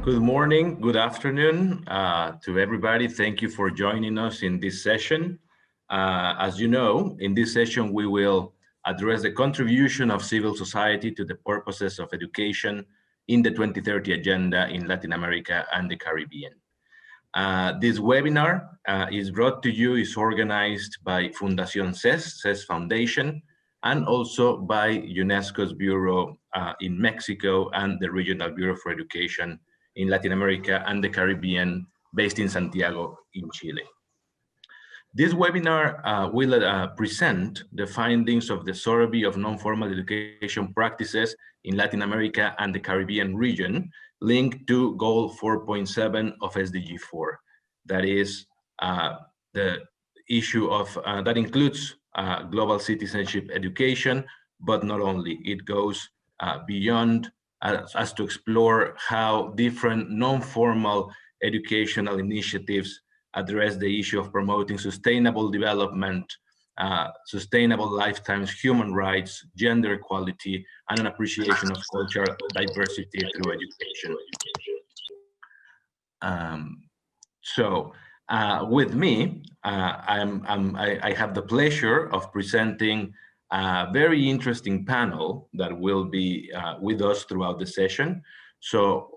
Good morning, good afternoon to everybody. Thank you for joining us in this session. As you know, in this session, we will address the contribution of civil society to the purposes of education in the 2030 Agenda in Latin America and the Caribbean. This webinar is brought to you, is organized by Fundación CES Foundation, and also by UNESCO's Bureau in Mexico and the Regional Bureau for Education in Latin America and the Caribbean, based in Santiago, in Chile. This webinar will present the findings of the survey of non-formal education practices in Latin America and the Caribbean region, linked to Goal 4.7 of SDG 4. That is the issue of, that includes global citizenship education, but not only, it goes beyond as to explore how different non-formal educational initiatives address the issue of promoting sustainable development, sustainable lifetimes, human rights, gender equality, and an appreciation of cultural diversity through education. With me, I have the pleasure of presenting a very interesting panel that will be with us throughout the session. So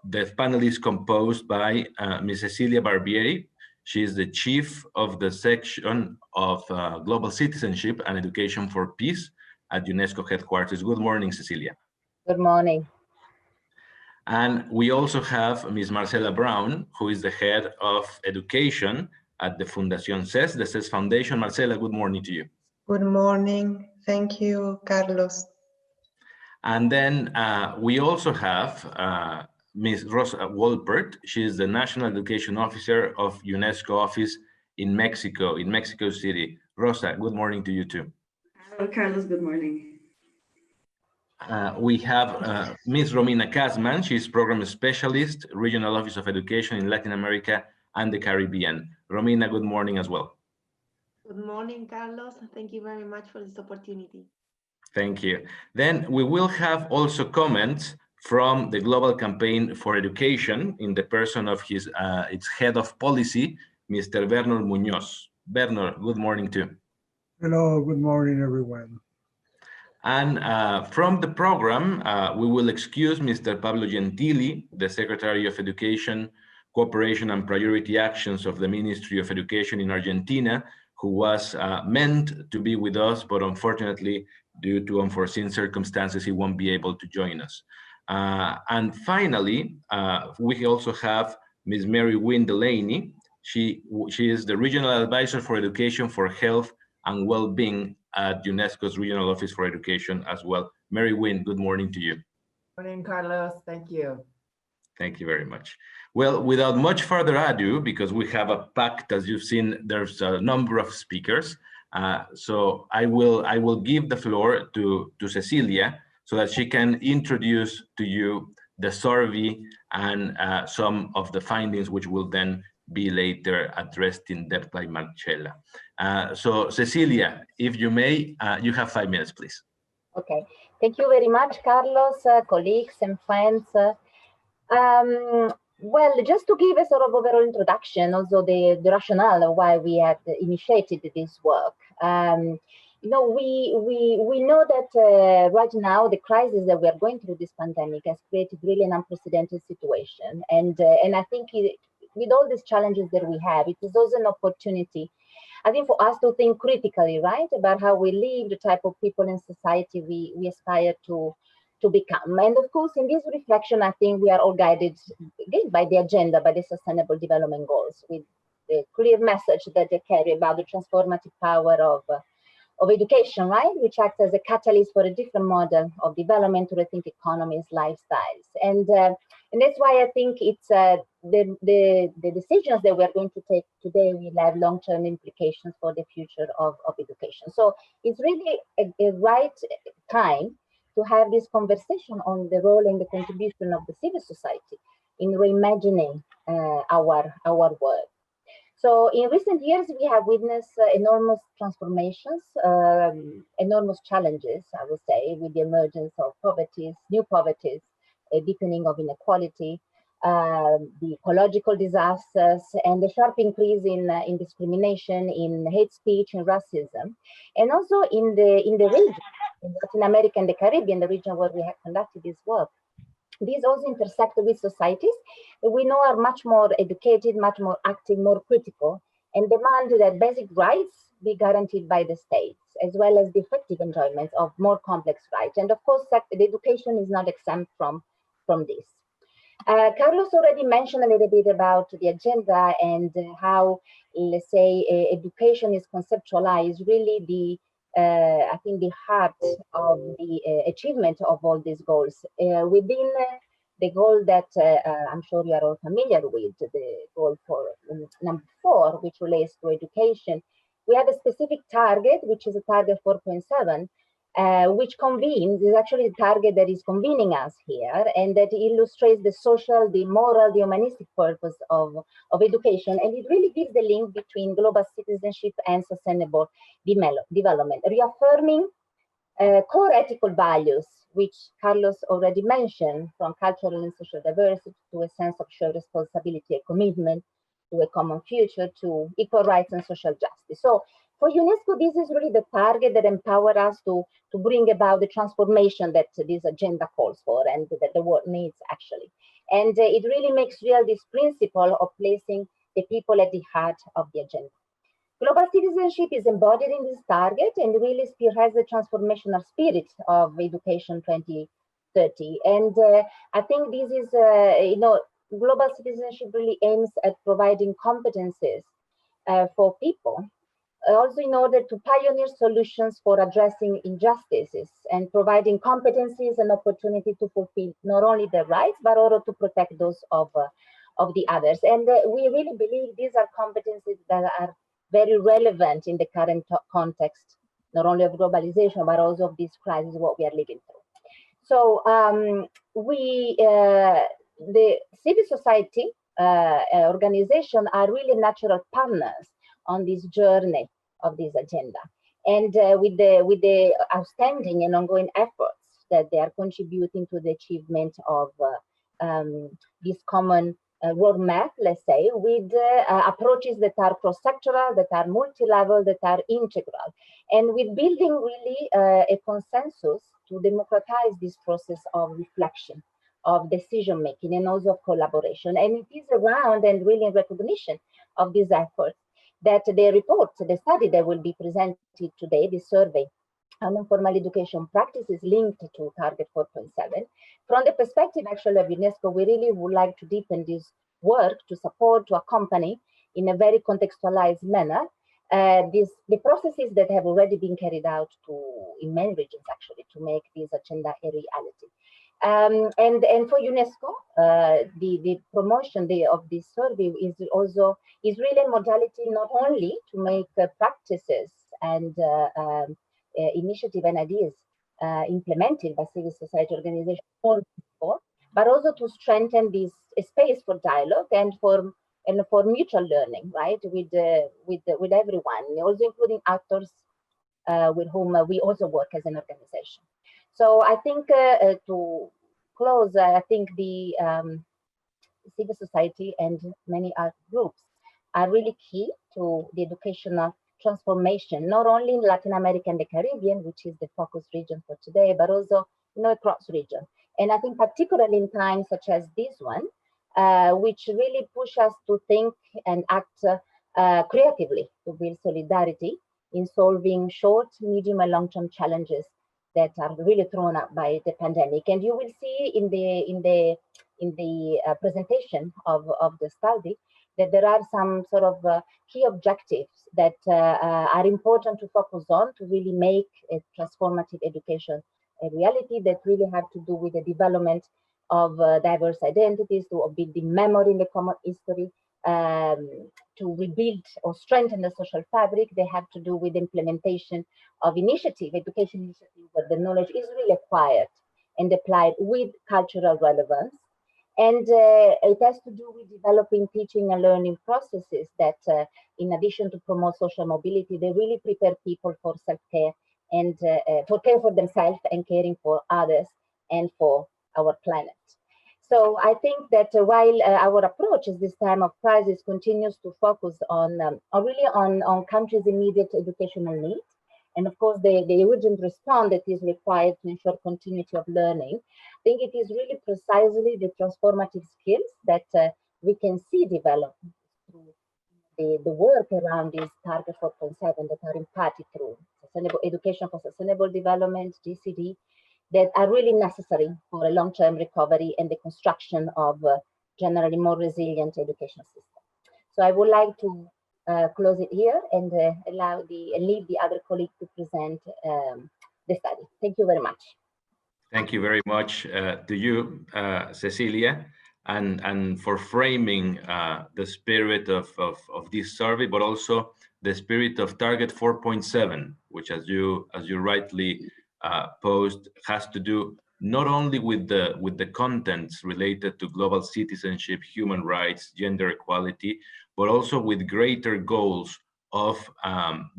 the panel is composed by Ms. Cecilia Barbieri. She is the chief of the section of Global Citizenship and Education for Peace at UNESCO headquarters. Good morning, Cecilia. Good morning. And we also have Ms. Marcela Brown, who is the head of education at the Fundación CES, the CES Foundation. Marcela, good morning to you. Good morning. Thank you, Carlos. And then we also have Ms. Rosa Wolpert. She is the National Education Officer of UNESCO office in Mexico City. Rosa, good morning to you too. Hello, Carlos, good morning. We have Ms. Romina Kazman. She's Program Specialist, Regional Office of Education in Latin America and the Caribbean. Romina, good morning as well. Good morning, Carlos. Thank you very much for this opportunity. Thank you. Then we will have also comments from the Global Campaign for Education in the person of its head of policy, Mr. Werner Muñoz. Werner, good morning too. Hello, good morning, everyone. And from the program, we will excuse Mr. Pablo Gentili, the Secretary of Education, Cooperation and Priority Actions of the Ministry of Education in Argentina, who was meant to be with us, but unfortunately, due to unforeseen circumstances, he won't be able to join us. And finally, we also have Ms. Mary Wynne Delaney. She is the Regional Advisor for Education for Health and Well-being at UNESCO's Regional Office for Education as well. Mary Wynne, good morning to you. Morning, Carlos. Thank you. Thank you very much. Well, without much further ado, because we have a packed, as you've seen, there's a number of speakers. So I will give the floor to Cecilia so that she can introduce to you the survey and some of the findings, which will then be later addressed in depth by Marcela. So Cecilia, if you may, you have 5 minutes, please. Okay, thank you very much, Carlos, colleagues and friends. Well, just to give a sort of overall introduction, also the rationale of why we had initiated this work. You know, we know that right now the crisis that we are going through, this pandemic, has created really an unprecedented situation, and I think with all these challenges that we have, it is also an opportunity, I think, for us to think critically, right, about how we live, the type of people in society we aspire to become. And of course, in this reflection, I think we are all guided again by the agenda, by the Sustainable Development Goals, with the clear message that they carry about the transformative power of education, right, which acts as a catalyst for a different model of development to rethink economies, lifestyles. And that's why I think it's the decisions that we're going to take today will have long-term implications for the future of education. So it's really a right time to have this conversation on the role and the contribution of the civil society in reimagining our world. So in recent years, we have witnessed enormous transformations, enormous challenges, I would say, with the emergence of poverties, new poverties, a deepening of inequality, the ecological disasters, and the sharp increase in discrimination, in hate speech, and racism, and also in the region, in Latin America and the Caribbean, the region where we have conducted this work. These also intersect with societies that we know are much more educated, much more active, more critical, and demand that basic rights be guaranteed by the states, as well as the effective enjoyment of more complex rights. And of course, the education is not exempt from this. Carlos already mentioned a little bit about the agenda and how, let's say, education is conceptualized, really I think the heart of the achievement of all these goals. Within the goal that I'm sure you are all familiar with, the goal for number 4, which relates to education, we have a specific target, which is a target 4.7, which is actually the target that is convening us here, and that illustrates the social, the moral, the humanistic purpose of education. And it really gives the link between global citizenship and sustainable development, reaffirming core ethical values, which Carlos already mentioned, from cultural and social diversity to a sense of shared responsibility and commitment to a common future, to equal rights and social justice. So for UNESCO, this is really the target that empowers us to bring about the transformation that this agenda calls for and that the world needs, actually. And it really makes real this principle of placing the people at the heart of the agenda. Global citizenship is embodied in this target and really spearheads the transformational spirit of Education 2030. And I think this is, global citizenship really aims at providing competencies for people, also in order to pioneer solutions for addressing injustices and providing competencies and opportunity to fulfill not only their rights, but also to protect those of the others. And we really believe these are competencies that are very relevant in the current context, not only of globalization, but also of this crisis, what we are living through. So the civil society organization are really natural partners on this journey of this agenda. And with the outstanding and ongoing efforts that they are contributing to the achievement of this common roadmap, let's say, with approaches that are cross-sectoral, that are multi-level, that are integral, and with building really a consensus to democratize this process of reflection, of decision-making, and also of collaboration. And it is around and really in recognition of these efforts that the report, the study that will be presented today, the survey on informal education practices linked to Target 4.7. From the perspective actually of UNESCO, we really would like to deepen this work to support, to accompany in a very contextualized manner the processes that have already been carried out in many regions actually to make this agenda a reality. And for UNESCO, the promotion of this survey is really a modality not only to make practices and initiative and ideas implemented by civil society organizations more before, but also to strengthen this space for dialogue and for mutual learning, right, with everyone, also including actors with whom we also work as an organization. So I think to close, I think the civil society and many art groups are really key to the educational transformation, not only in Latin America and the Caribbean, which is the focus region for today, but also across region. And I think particularly in times such as this one, which really push us to think and act creatively to build solidarity in solving short, medium, and long-term challenges that are really thrown up by the pandemic. And you will see in the presentation of the study that there are some sort of key objectives that are important to focus on to really make a transformative education a reality, that really have to do with the development of diverse identities, to build the memory in the common history, to rebuild or strengthen the social fabric. They have to do with implementation of education initiatives where the knowledge is really acquired and applied with cultural relevance. And it has to do with developing teaching and learning processes that, in addition to promote social mobility, they really prepare people for self-care and for care for themselves and caring for others and for our planet. So I think that while our approach at this time of crisis continues to focus really on countries' immediate educational needs, and of course the urgent response that is required to ensure continuity of learning, I think it is really precisely the transformative skills that we can see develop through the work around this target 4.7 that are imparted through Sustainable Education for Sustainable Development, GCD, that are really necessary for a long-term recovery and the construction of generally more resilient education system. So I would like to close it here and leave the other colleague to present the study. Thank you very much. Thank you very much to you, Cecilia, and for framing the spirit of this survey, but also the spirit of Target 4.7, which, as you rightly posed, has to do not only with the contents related to global citizenship, human rights, gender equality, but also with greater goals of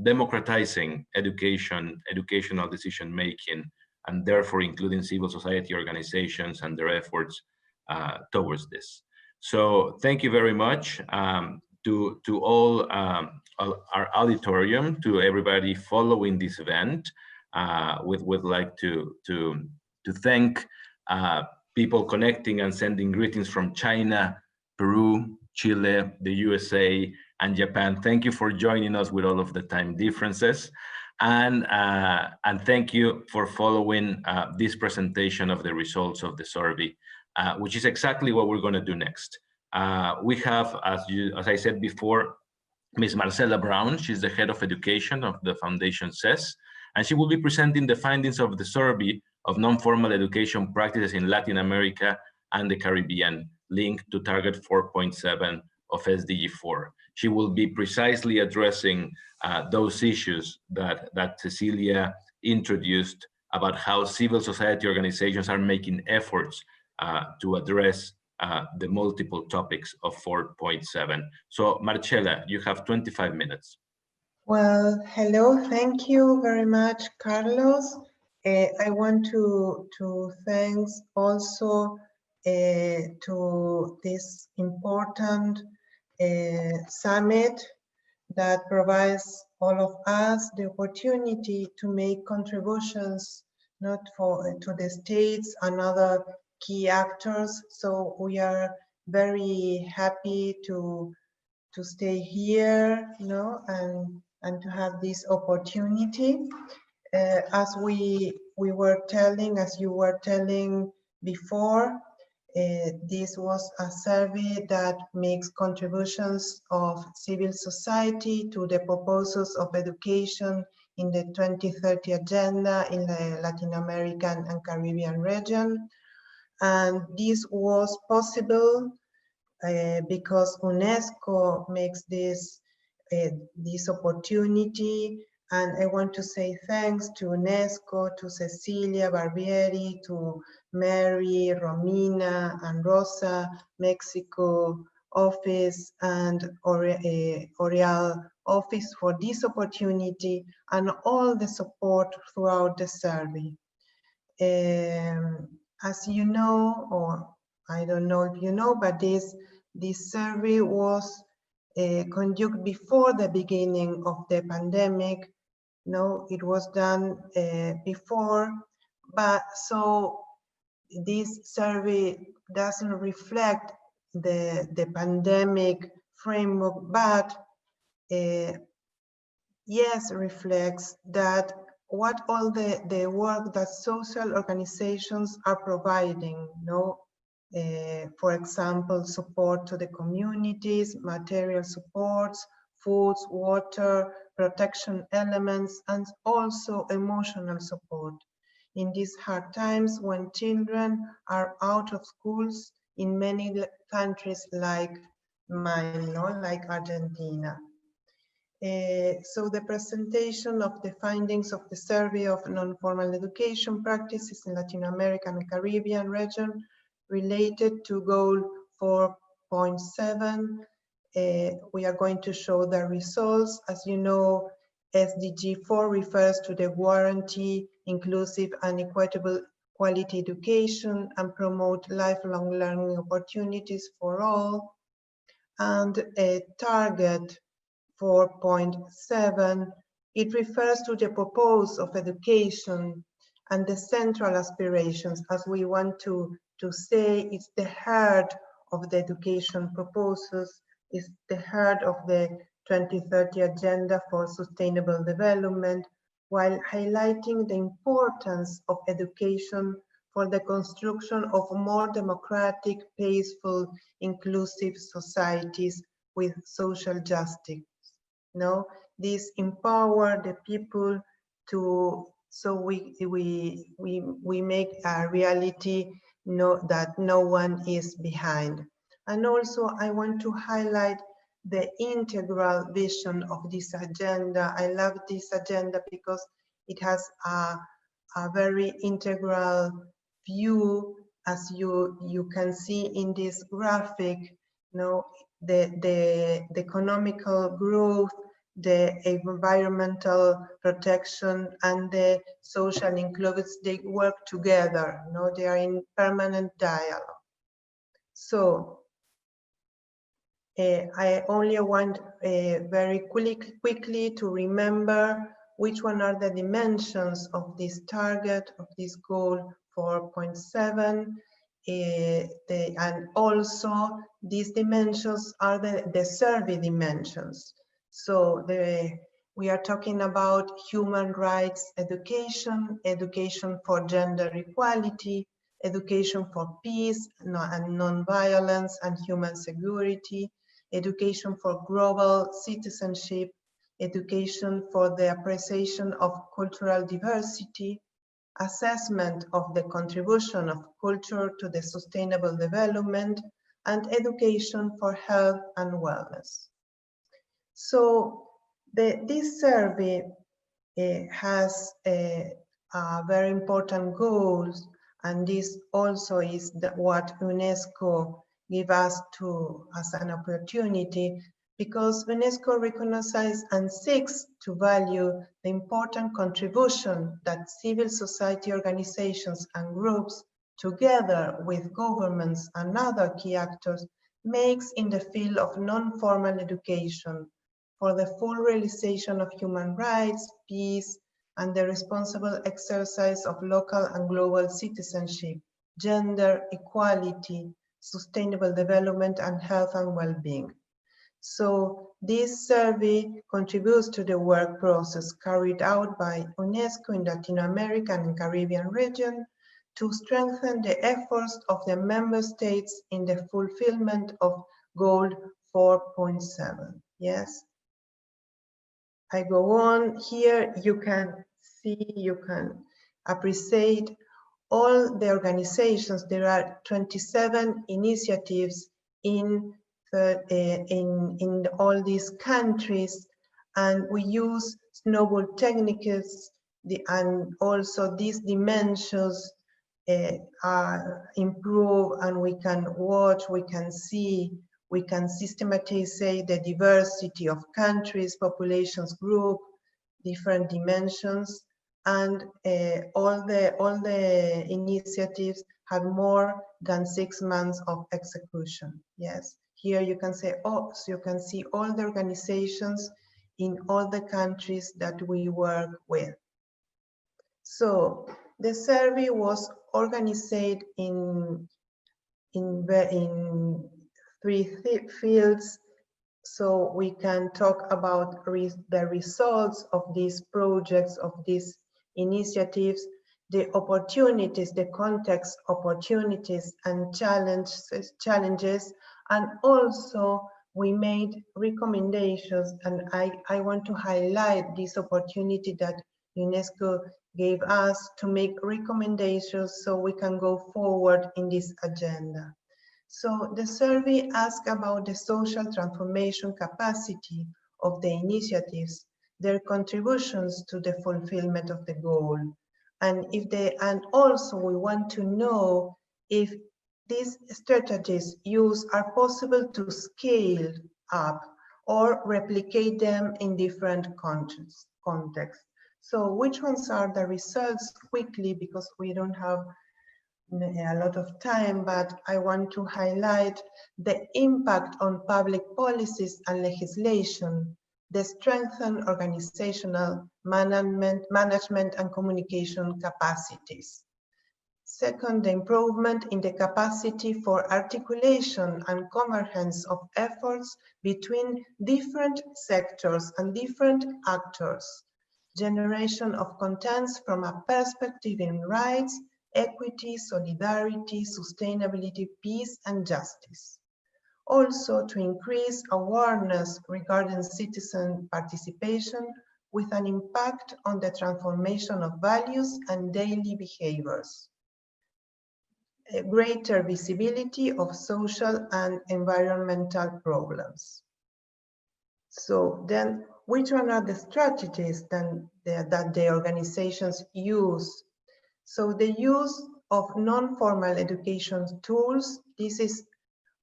democratizing educational decision making, and therefore including civil society organizations and their efforts towards this. So thank you very much to all our auditorium, to everybody following this event. Would like to thank people connecting and sending greetings from China, Peru, Chile, the USA, and Japan. Thank you for joining us with all of the time differences. And thank you for following this presentation of the results of the survey, which is exactly what we're going to do next. We have, as I said before, Ms. Marcela Brown. She's the head of education of the Foundation CES, and she will be presenting the findings of the survey of non-formal education practices in Latin America and the Caribbean, linked to Target 4.7 of SDG 4. She will be precisely addressing those issues that Cecilia introduced about how civil society organizations are making efforts to address the multiple topics of 4.7. So Marcela, you have 25 minutes. Well, hello, thank you very much, Carlos. I want to thank also to this important summit that provides all of us the opportunity to make contributions not to the states and other key actors. So we are very happy to stay here, you know, and to have this opportunity. As we were telling, as you were telling before, this was a survey that makes contributions of civil society to the proposals of education in the 2030 agenda in the Latin American and Caribbean region. And this was possible because UNESCO makes this opportunity. And I want to say thanks to UNESCO, to Cecilia Barbieri, to Mary, Romina, and Rosa, Mexico office, and Orial office for this opportunity and all the support throughout the survey. As you know, or I don't know if you know, but this survey was conducted before the beginning of the pandemic. No, it was done before, but so this survey doesn't reflect the pandemic framework, but yes, reflects that what all the work that social organizations are providing, no? For example, support to the communities, material supports, foods, water, protection elements, and also emotional support in these hard times when children are out of schools in many countries like mine, no? Like Argentina. So the presentation of the findings of the survey of non-formal education practices in Latin America and Caribbean region related to goal 4.7. We are going to show the results. As you know, SDG 4 refers to the guarantee inclusive and equitable quality education, and promote lifelong learning opportunities for all. And a target 4.7, it refers to the purpose of education and the central aspirations, as we want to say it's the heart of the education proposals, is the heart of the 2030 Agenda for Sustainable Development, while highlighting the importance of education for the construction of more democratic, peaceful, inclusive societies with social justice. No, this empower the people to, so we make a reality that no one is behind. And also I want to highlight the integral vision of this agenda. I love this agenda because it has a very integral view, as you can see in this graphic. The economical growth, the environmental protection, and the social inclusion, they work together. They are in permanent dialogue. So I only want very quickly to remember which one are the dimensions of this target, of this goal 4.7. And also these dimensions are the survey dimensions. So we are talking about human rights education, education for gender equality, education for peace and non-violence and human security, education for global citizenship, education for the appreciation of cultural diversity, assessment of the contribution of culture to the sustainable development, and education for health and wellness. So this survey has very important goals, and this also is what UNESCO gave us as an opportunity, because UNESCO recognizes and seeks to value the important contribution that civil society organizations and groups, together with governments and other key actors, makes in the field of non-formal education for the full realization of human rights, peace, and the responsible exercise of local and global citizenship, gender equality, sustainable development, and health and well-being. So this survey contributes to the work process carried out by UNESCO in Latin America and Caribbean region to strengthen the efforts of the member states in the fulfillment of Goal 4.7. Yes. I go on. Here you can see, you can appreciate all the organizations. There are 27 initiatives in all these countries, and we use snowball techniques, and also these dimensions are improved, and we can watch, we can see, we can systematize the diversity of countries, populations, group, different dimensions, and all the initiatives have more than 6 months of execution. Yes, here you can say, so you can see all the organizations in all the countries that we work with. So the survey was organized in 3 fields, so we can talk about the results of these projects, of these initiatives, the opportunities, the context, opportunities, and challenges, and also we made recommendations, and I want to highlight this opportunity that UNESCO gave us to make recommendations so we can go forward in this agenda. So the survey asked about the social transformation capacity of the initiatives, their contributions to the fulfillment of the goal, and also we want to know if these strategies used are possible to scale up or replicate them in different contexts. So which ones are the results quickly, because we don't have a lot of time, but I want to highlight the impact on public policies and legislation, the strengthened organizational management and communication capacities. Second, the improvement in the capacity for articulation and convergence of efforts between different sectors and different actors. Generation of contents from a perspective in rights, equity, solidarity, sustainability, peace, and justice. Also, to increase awareness regarding citizen participation with an impact on the transformation of values and daily behaviors. A greater visibility of social and environmental problems. So then, which one are the strategies then that the organizations use? So the use of non-formal education tools, this is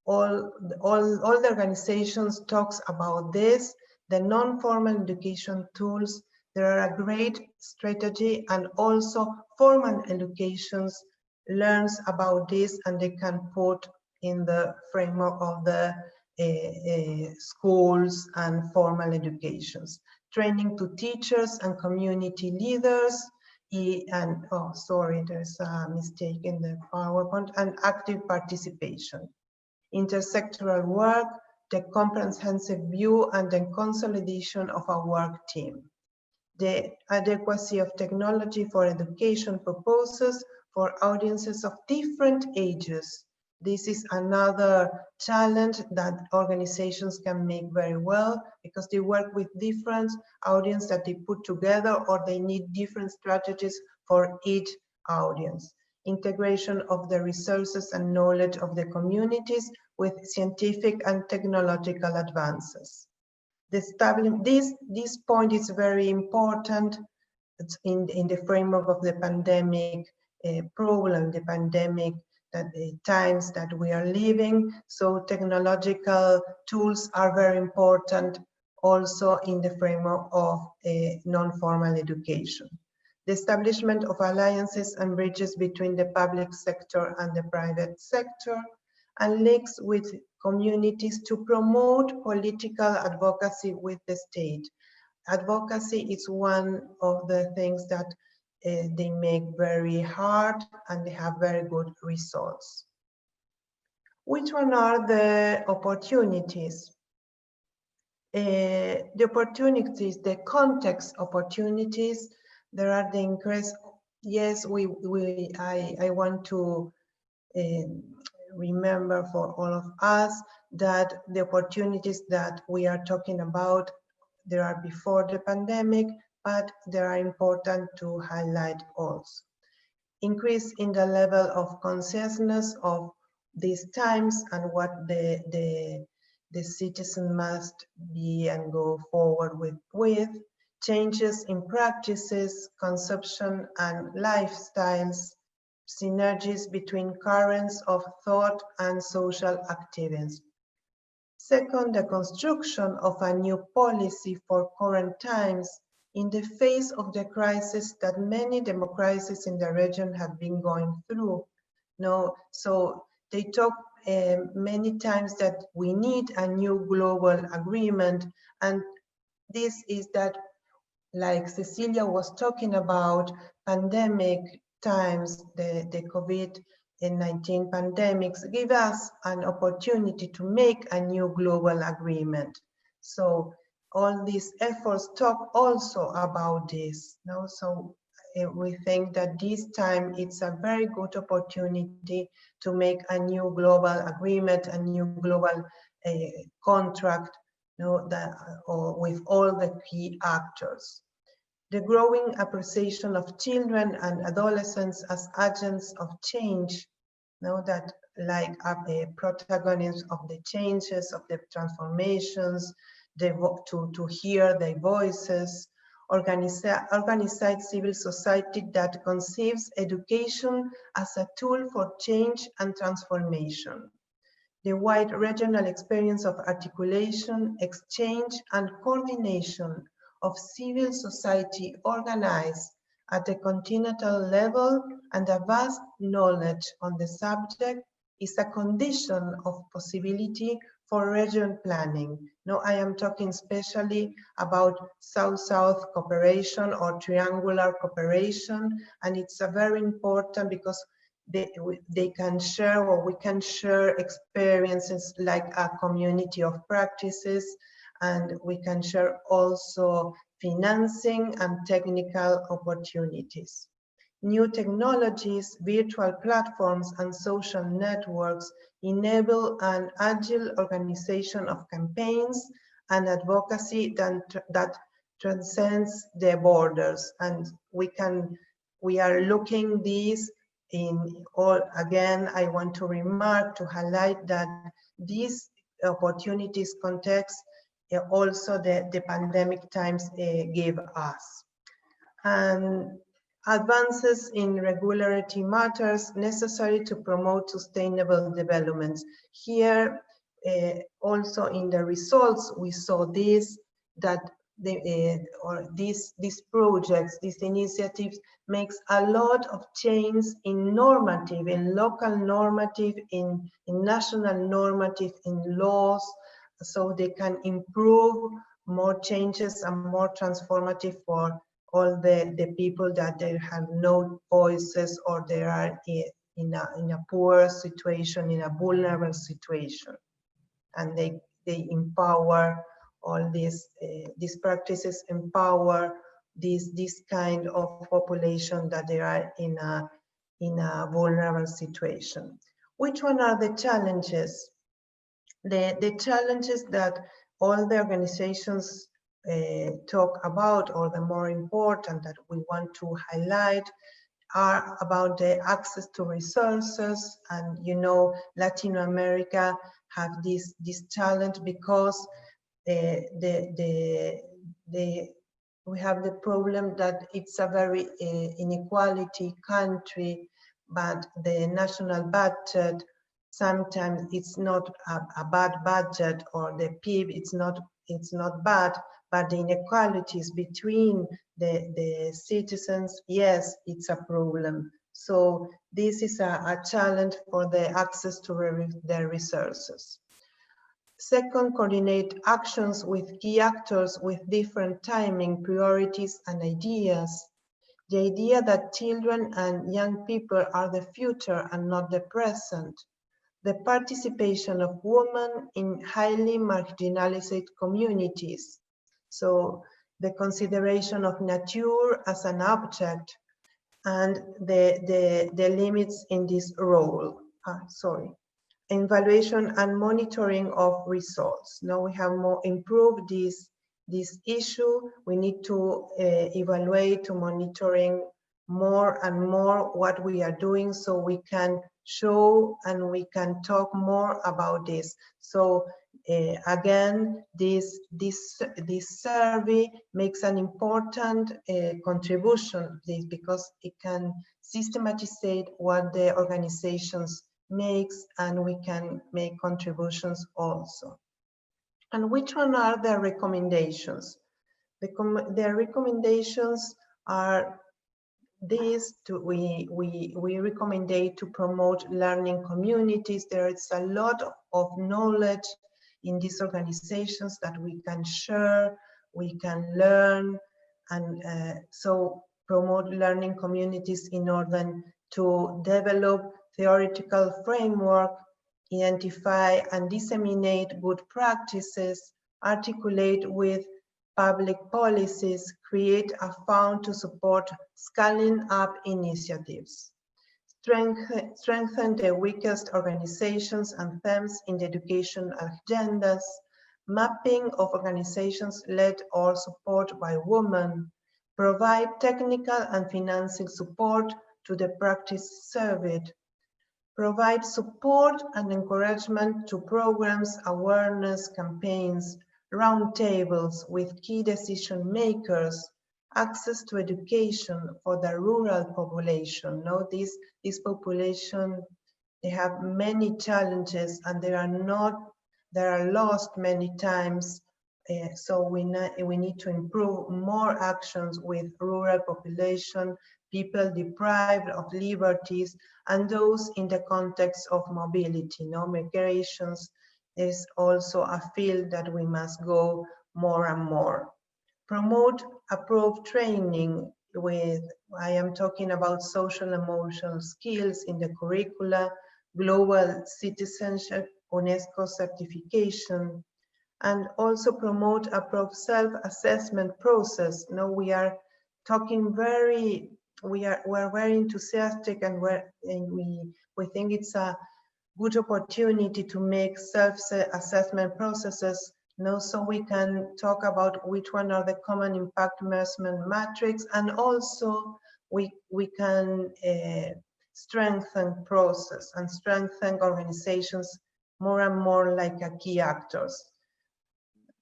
all the organizations talks about this, the non-formal education tools, they are a great strategy, and also formal educations learns about this and they can put in the framework of the schools and formal educations. Training to teachers and community leaders, and oh, sorry, there's a mistake in the PowerPoint, and active participation. Intersectoral work, the comprehensive view and the consolidation of a work team. The adequacy of technology for education purposes for audiences of different ages. This is another challenge that organizations can make very well because they work with different audience that they put together, or they need different strategies for each audience. Integration of the resources and knowledge of the communities with scientific and technological advances. This point is very important in the framework of the pandemic problem, the pandemic, that the times that we are living. So technological tools are very important also in the framework of non-formal education. The establishment of alliances and bridges between the public sector and the private sector, and links with communities to promote political advocacy with the state. Advocacy is one of the things that they make very hard and they have very good results. Which one are the opportunities? The opportunities, the context opportunities, there are the increase. Yes, I want to remember for all of us that the opportunities that we are talking about, there are before the pandemic, but they are important to highlight also. Increase in the level of consciousness of these times and what the citizen must be and go forward with. Changes in practices, consumption and lifestyles, synergies between currents of thought and social activism. Second, the construction of a new policy for current times in the face of the crisis that many democracies in the region have been going through. No, so they talk many times that we need a new global agreement, and this is that, like Cecilia was talking about, pandemic times, the COVID-19 pandemics give us an opportunity to make a new global agreement. So all these efforts talk also about this. No? So we think that this time it's a very good opportunity to make a new global agreement, a new global contract, with all the key actors. The growing appreciation of children and adolescents as agents of change, that like protagonists of the changes, of the transformations, to hear their voices, organized civil society that conceives education as a tool for change and transformation. The wide regional experience of articulation, exchange, and coordination of civil society organized at the continental level and a vast knowledge on the subject is a condition of possibility for region planning. Now, I am talking especially about South-South cooperation or triangular cooperation, and it's a very important because they can share, or we can share experiences like a community of practices, and we can share also financing and technical opportunities. New technologies, virtual platforms, and social networks enable an agile organization of campaigns and advocacy that transcends the borders. And we are looking these in all. Again, I want to remark, to highlight that these opportunities context also the pandemic times gave us. And advances in regularity matters necessary to promote sustainable development. Here, also in the results, we saw this, that these projects, these initiatives makes a lot of change in normative, in local normative, in national normative, in laws, so they can improve more changes and more transformative for all the people that they have no voices, or they are in a poor situation, in a vulnerable situation. And they empower all these practices, empower this kind of population that they are in a vulnerable situation. Which one are the challenges? The challenges that all the organizations talk about, or the more important that we want to highlight, are about the access to resources. And you know, Latin America have this challenge because we have the problem that it's a very inequality country, but the national budget, sometimes it's not a bad budget, or the PIB, it's not bad, but the inequalities between the citizens, yes, it's a problem. So this is a challenge for the access to the resources. Second, coordinate actions with key actors with different timing, priorities, and ideas. The idea that children and young people are the future and not the present. The participation of women in highly marginalized communities. So the consideration of nature as an object, and the limits in this role. Evaluation and monitoring of results. Now we have more improved this issue. We need to evaluate, to monitoring more and more what we are doing, so we can show and we can talk more about this. So again, this survey makes an important contribution, because it can systematize what the organizations makes, and we can make contributions also. And which one are the recommendations? The recommendations are these: we recommend to promote learning communities. There is a lot of knowledge in these organizations that we can share, we can learn, and so promote learning communities in order to develop theoretical framework, identify and disseminate good practices, articulate with public policies, create a fund to support scaling up initiatives, strengthen the weakest organizations and themes in the education agendas, mapping of organizations led or supported by women, provide technical and financing support to the practice surveyed, provide support and encouragement to programs, awareness campaigns, roundtables with key decision makers, access to education for the rural population. Now, this population, they have many challenges, and they are lost many times. So we need to improve more actions with rural population, people deprived of liberties, and those in the context of mobility. Migrations is also a field that we must go more and more. Promote approved training with, I am talking about social emotional skills in the curricula, global citizenship, UNESCO certification, and also promote approved self-assessment process. We are talking we're very enthusiastic, and we think it's a good opportunity to make self-assessment processes, so we can talk about which one are the common impact measurement metrics, and also we can strengthen process and strengthen organizations more and more like a key actors.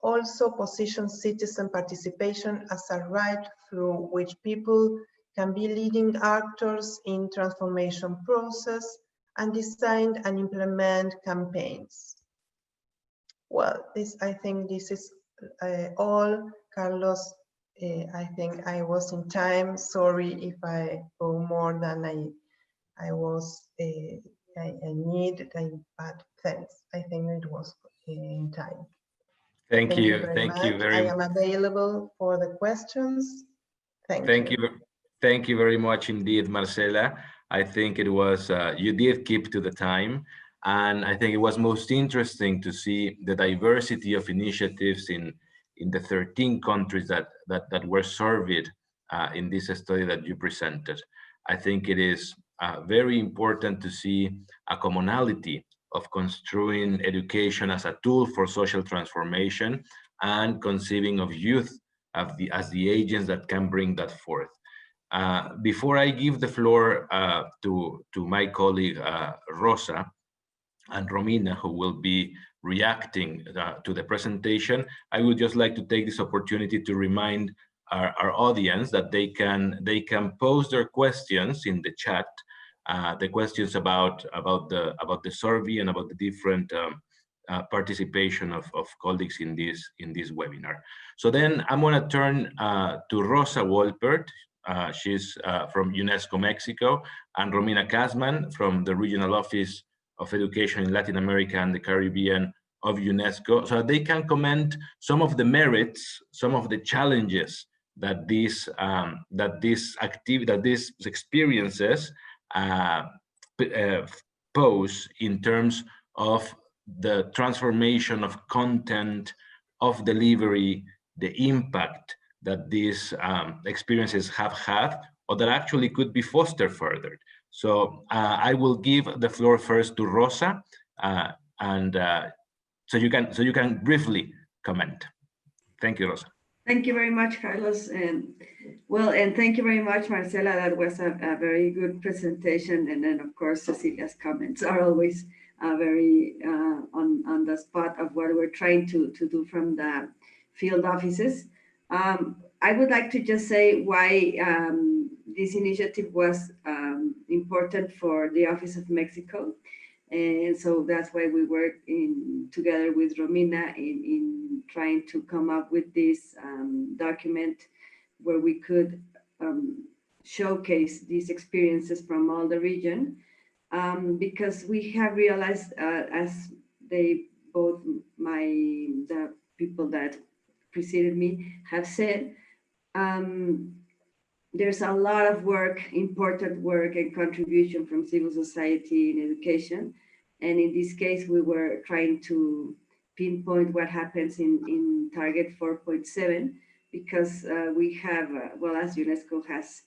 Also position citizen participation as a right through which people can be leading actors in transformation process and design and implement campaigns. Well, I think this is all. Carlos, I think I was in time. Sorry if I go more than I need, but thanks. I think it was in time. Thank you I am available for the questions. Thank you. Thank you very much indeed, Marcela. I think it was, you did keep to the time. And I think it was most interesting to see the diversity of initiatives in the 13 countries that were surveyed in this study that you presented. I think it is very important to see a commonality of construing education as a tool for social transformation and conceiving of youth as the agents that can bring that forth. Before I give the floor to my colleague Rosa and Romina, who will be reacting to the presentation, I would just like to take this opportunity to remind our audience that they can pose their questions in the chat, the questions about the survey and about the different participation of colleagues in this webinar. So then I'm going to turn to Rosa Wolpert. She's from UNESCO Mexico, and Romina Kasman from the Regional Office of Education in Latin America and the Caribbean of UNESCO, so they can comment some of the merits, some of the challenges that these experiences pose in terms of the transformation of content, of delivery, the impact that these experiences have had, or that actually could be fostered further. So I will give the floor first to Rosa, and so you can briefly comment. Thank you, Rosa. Thank you very much, Carlos, and thank you very much, Marcela. That was a very good presentation, and then of course Cecilia's comments are always very on the spot of what we're trying to do from the field offices. I would like to just say why this initiative was important for the Office of Mexico. And so that's why we worked together with Romina in trying to come up with this document where we could showcase these experiences from all the region, because we have realized, as the people that preceded me have said, there's a lot of work, important work and contribution from civil society in education. And in this case, we were trying to pinpoint what happens in target 4.7, because we have, as UNESCO has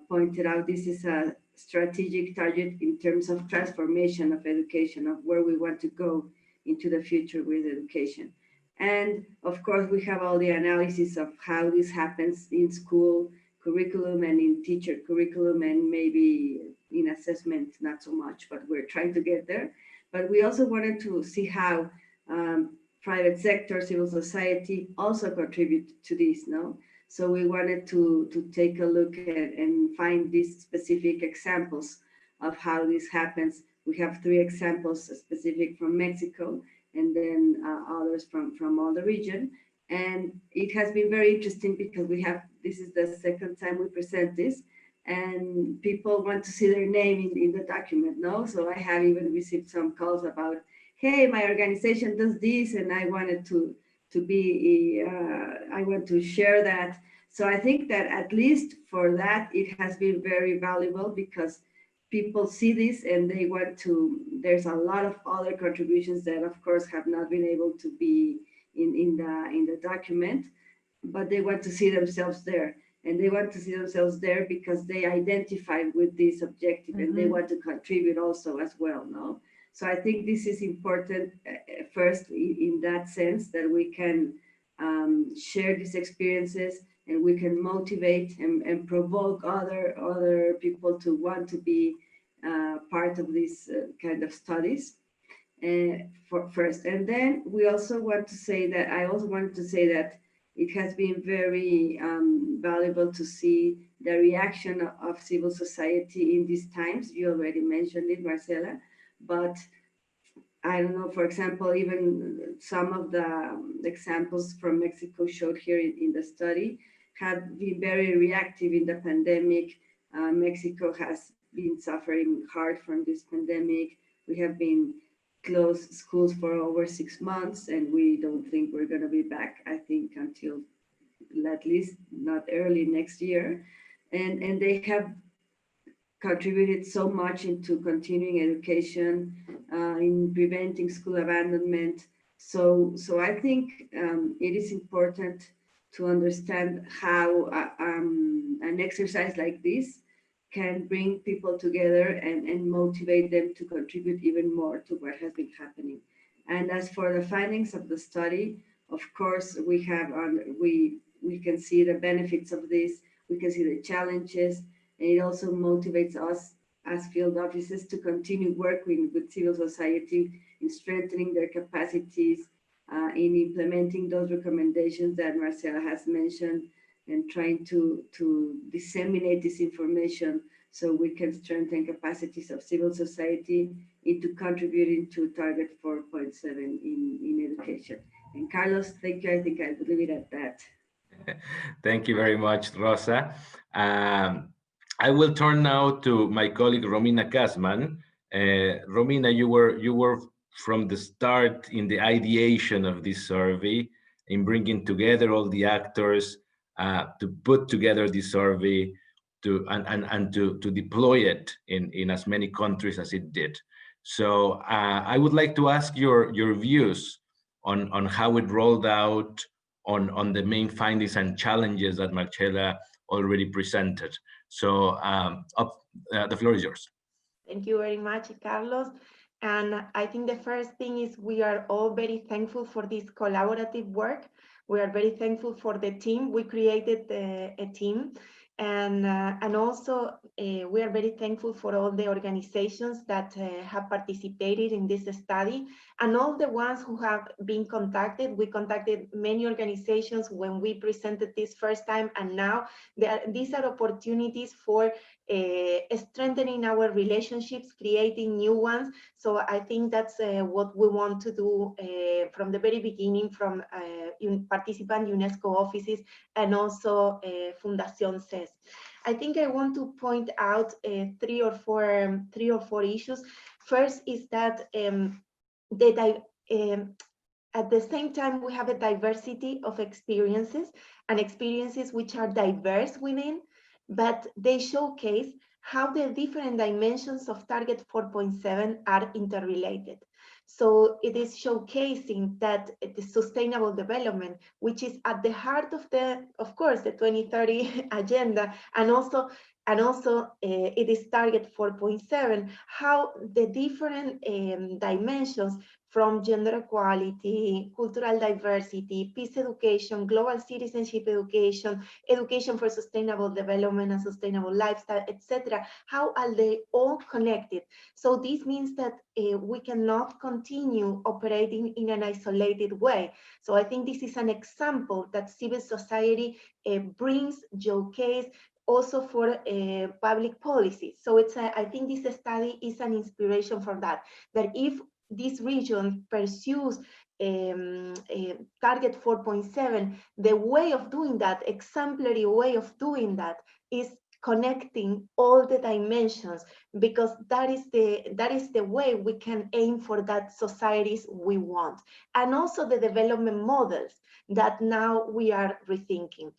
pointed out, this is a strategic target in terms of transformation of education, of where we want to go into the future with education. And of course, we have all the analysis of how this happens in school curriculum and in teacher curriculum, and maybe in assessment, not so much, but we're trying to get there. But we also wanted to see how private sector, civil society also contribute to this, no? So we wanted to take a look at and find these specific examples of how this happens. We have 3 examples specific from Mexico, and then others from all the region. And it has been very interesting because this is the second time we present this, and people want to see their name in the document, no? So I have even received some calls about, hey, my organization does this, and I wanted to be, I want to share that. So I think that at least for that, it has been very valuable because people see this and they want to, there's a lot of other contributions that of course have not been able to be in the document, but they want to see themselves there. And they want to see themselves there because they identify with this objective and they want to contribute also as well, no? So I think this is important first in that sense that we can share these experiences and we can motivate and provoke other people to want to be part of these kind of studies for first. And then we also want to say that, I also wanted to say that it has been very valuable to see the reaction of civil society in these times. You already mentioned it, Marcela, but I don't know, for example, even some of the examples from Mexico showed here in the study have been very reactive in the pandemic. Mexico has been suffering hard from this pandemic. We have been closed schools for over 6 months, and we don't think we're going to be back, I think, until at least not early next year. And they have contributed so much into continuing education, in preventing school abandonment. So I think it is important to understand how an exercise like this can bring people together and motivate them to contribute even more to what has been happening. And as for the findings of the study, of course, we can see the benefits of this, we can see the challenges, and it also motivates us as field offices to continue working with civil society in strengthening their capacities, in implementing those recommendations that Marcela has mentioned, and trying to disseminate this information so we can strengthen capacities of civil society into contributing to target 4.7 in education. And Carlos, thank you. I think I will leave it at that. Thank you very much, Rosa. I will turn now to my colleague Romina Kasman. Romina, you were from the start in the ideation of this survey, in bringing together all the actors to put together this survey and to deploy it in as many countries as it did. So I would like to ask your views on how it rolled out, on the main findings and challenges that Marcela already presented. So the floor is yours. Thank you very much, Carlos. And I think the first thing is we are all very thankful for this collaborative work. We are very thankful for the team. We created a team. And also we are very thankful for all the organizations that have participated in this study and all the ones who have been contacted. We contacted many organizations when we presented this first time, and now these are opportunities for strengthening our relationships, creating new ones. So I think that's what we want to do from the very beginning, from participant UNESCO offices and also Fundación CES. I think I want to point out three or four issues. First is that at the same time we have a diversity of experiences, and experiences which are diverse within, but they showcase how the different dimensions of Target 4.7 are interrelated. So it is showcasing that the sustainable development, which is at the heart of course, the 2030 agenda, and also it is Target 4.7, how the different dimensions from gender equality, cultural diversity, peace education, global citizenship education, education for sustainable development and sustainable lifestyle, etc. How are they all connected? So this means that we cannot continue operating in an isolated way. So I think this is an example that civil society brings, showcase, also for public policy. So I think this study is an inspiration for that if this region pursues Target 4.7, the way of doing that, exemplary way of doing that, is connecting all the dimensions, because that is the way we can aim for that societies we want, and also the development models that now we are rethinking.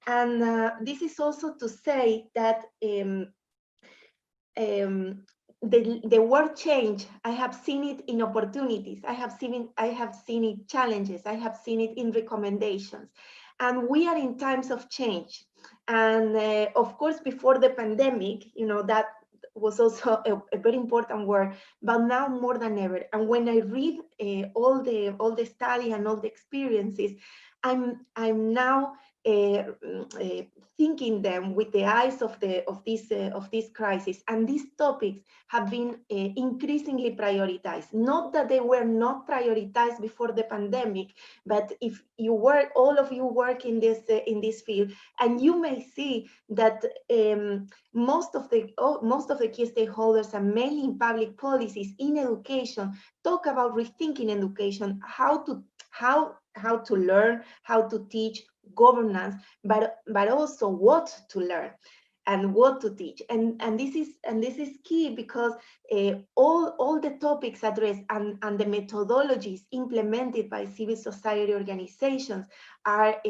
And this is also to say that the word change, I have seen it in opportunities, I have seen it challenges, I have seen it in recommendations. And we are in times of change. And of course, before the pandemic, that was also a very important word, but now more than ever. And when I read all the study and all the experiences, I'm now thinking them with the eyes of this crisis, and these topics have been increasingly prioritized. Not that they were not prioritized before the pandemic, but if you work, all of you work in this field, and you may see that most of the key stakeholders, and mainly in public policies in education, talk about rethinking education, how to learn, how to teach, governance, but also what to learn and what to teach. And this is key, because all the topics addressed and the methodologies implemented by civil society organizations are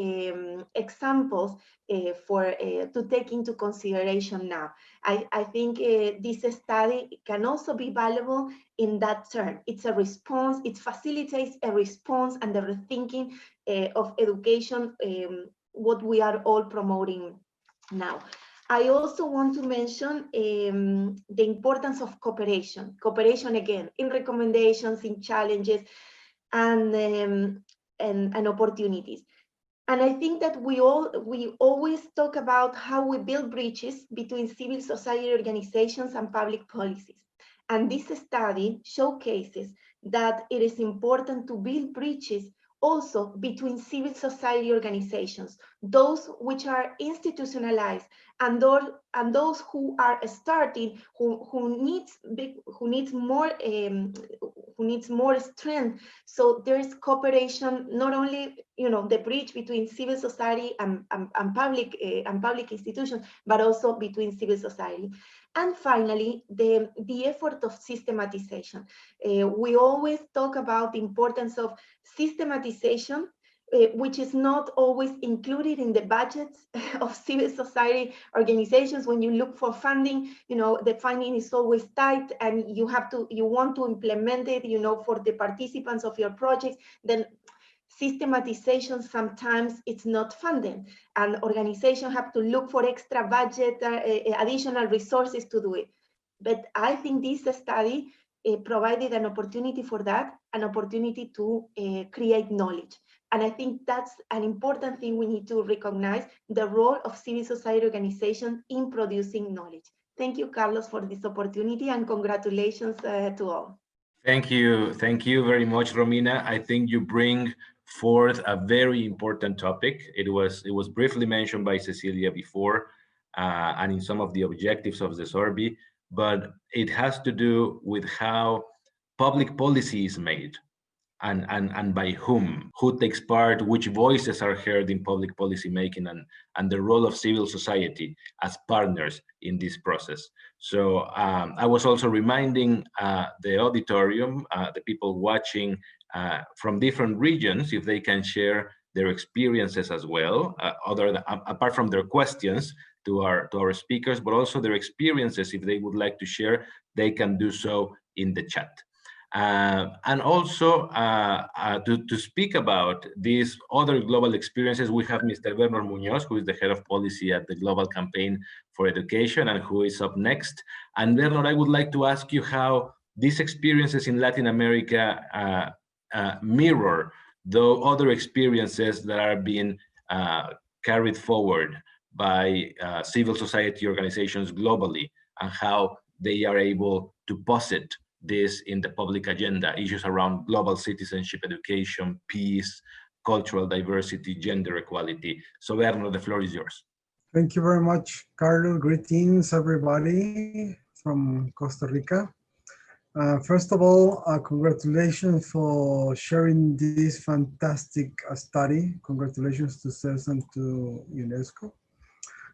examples to take into consideration now. I think this study can also be valuable in that term. It's a response, it facilitates a response and the rethinking of education, what we are all promoting now. I also want to mention the importance of cooperation. Cooperation, again, in recommendations, in challenges, and opportunities. And I think that we always talk about how we build bridges between civil society organizations and public policies. And this study showcases that it is important to build bridges also between civil society organizations, those which are institutionalized, and those who are starting, who needs more strength. So there is cooperation, not only the bridge between civil society and public institutions, but also between civil society. And finally, the effort of systematization. We always talk about the importance of systematization, which is not always included in the budgets of civil society organizations. When you look for funding, the funding is always tight, and you want to implement it, for the participants of your projects, then systematization, sometimes it's not funded, and organizations have to look for extra budget, additional resources to do it. But I think this study provided an opportunity for that, an opportunity to create knowledge. And I think that's an important thing we need to recognize, the role of civil society organizations in producing knowledge. Thank you, Carlos, for this opportunity, and congratulations to all. Thank you very much, Romina. I think you bring forth a very important topic. It was briefly mentioned by Cecilia before, and in some of the objectives of the survey, but it has to do with how public policy is made, and by who takes part, which voices are heard in public policy making, and the role of civil society as partners in this process. So I was also reminding the auditorium, the people watching from different regions, if they can share their experiences as well, apart from their questions to our speakers, but also their experiences. If they would like to share, they can do so in the chat. And also to speak about these other global experiences, we have Mr. Bernard Munoz, who is the head of policy at the Global Campaign for Education, and who is up next. And Bernard, I would like to ask you how these experiences in Latin America mirror the other experiences that are being carried forward by civil society organizations globally, and how they are able to posit this in the public agenda, issues around global citizenship, education, peace, cultural diversity, gender equality. So Bernard, the floor is yours. Thank you very much, Carlos. Greetings, everybody from Costa Rica. First of all, congratulations for sharing this fantastic study. Congratulations to CES and to UNESCO.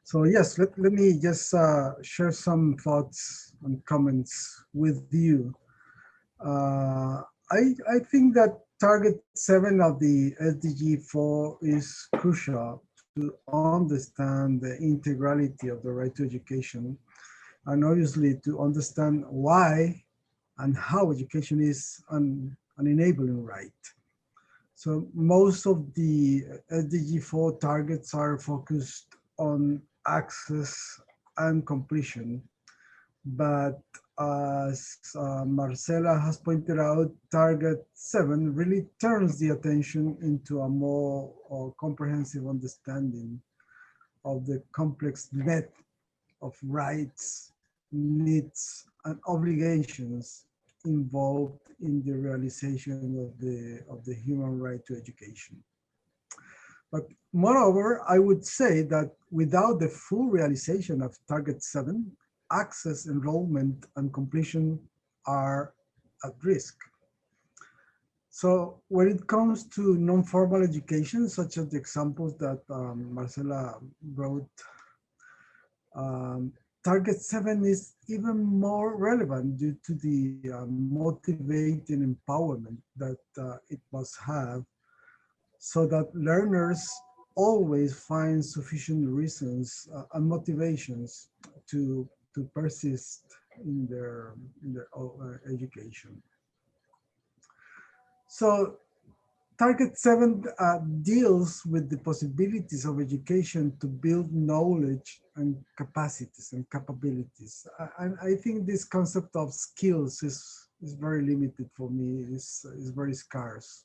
So yes, let me just share some thoughts and comments with you. I think that target 7 of the SDG 4 is crucial to understand the integrality of the right to education, and obviously to understand why and how education is an enabling right. So most of the SDG 4 targets are focused on access and completion, but as Marcela has pointed out, target 7 really turns the attention into a more comprehensive understanding of the complex net of rights, needs, and obligations involved in the realization of the human right to education. But moreover, I would say that without the full realization of Target 7, access, enrollment, and completion are at risk. So when it comes to non-formal education, such as the examples that Marcela wrote, Target 7 is even more relevant due to the motivating empowerment that it must have, so that learners always find sufficient reasons and motivations to persist in their education. So Target 7 deals with the possibilities of education to build knowledge and capacities and capabilities. And I think this concept of skills is very limited for me, is very scarce.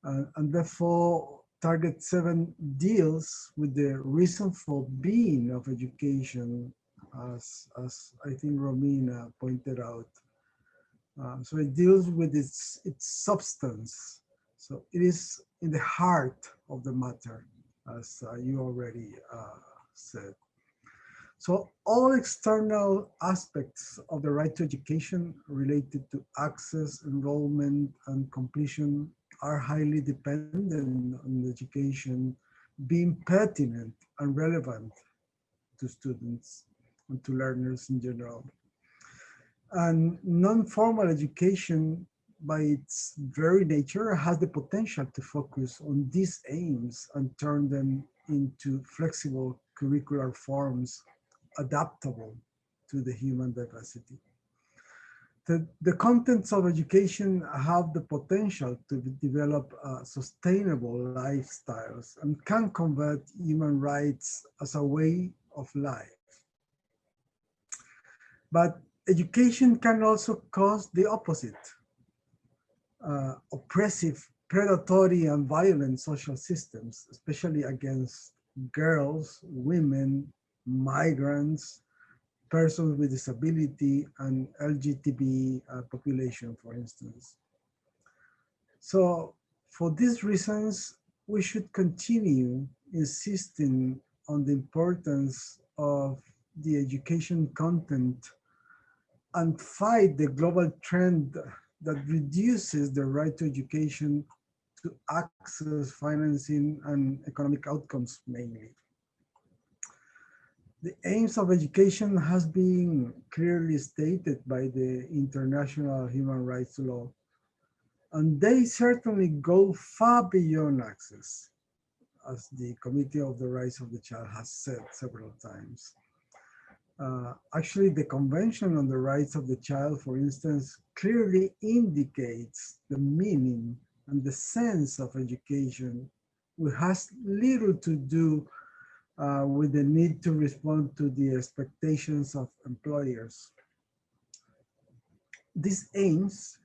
And therefore, Target 7 deals with the reason for being of education, as I think Romina pointed out. So it deals with its substance. So it is in the heart of the matter, as you already said. So all external aspects of the right to education related to access, enrollment, and completion are highly dependent on education being pertinent and relevant to students and to learners in general. And non-formal education, by its very nature, has the potential to focus on these aims and turn them into flexible curricular forms adaptable to the human diversity. The contents of education have the potential to develop sustainable lifestyles and can convert human rights as a way of life. But education can also cause the opposite. Oppressive, predatory, and violent social systems, especially against girls, women, migrants, persons with disability, and LGBT population, for instance. So for these reasons, we should continue insisting on the importance of the education content and fight the global trend that reduces the right to education to access, financing, and economic outcomes mainly. The aims of education has been clearly stated by the international human rights law, and they certainly go far beyond access, as the Committee of the Rights of the Child has said several times. Actually, the Convention on the Rights of the Child, for instance, clearly indicates the meaning and the sense of education, which has little to do with the need to respond to the expectations of employers. These aims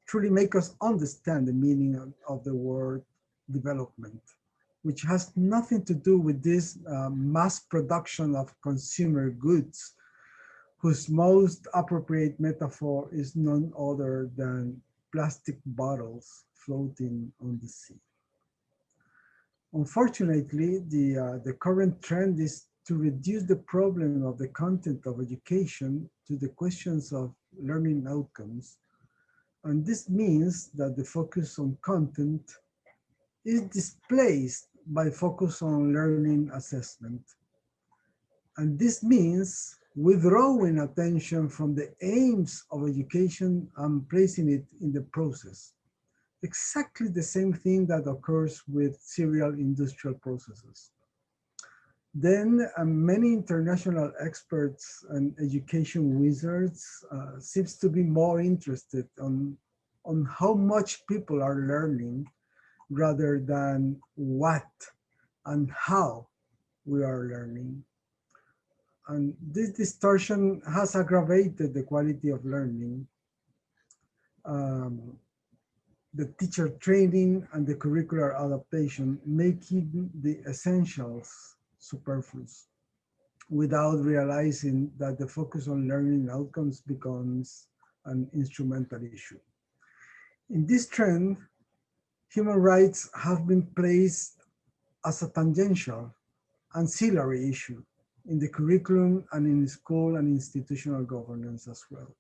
truly make us understand the meaning of the word development, which has nothing to do with this mass production of consumer goods, whose most appropriate metaphor is none other than plastic bottles floating on the sea. Unfortunately, the current trend is to reduce the problem of the content of education to the questions of learning outcomes. And this means that the focus on content is displaced by focus on learning assessment. And this means withdrawing attention from the aims of education and placing it in the process. Exactly the same thing that occurs with serial industrial processes. Then many international experts and education wizards seems to be more interested on how much people are learning rather than what and how we are learning. And this distortion has aggravated the quality of learning, the teacher training and the curricular adaptation, making the essentials superfluous without realizing that the focus on learning outcomes becomes an instrumental issue. In this trend, human rights have been placed as a tangential, ancillary issue in the curriculum and in school and institutional governance as well.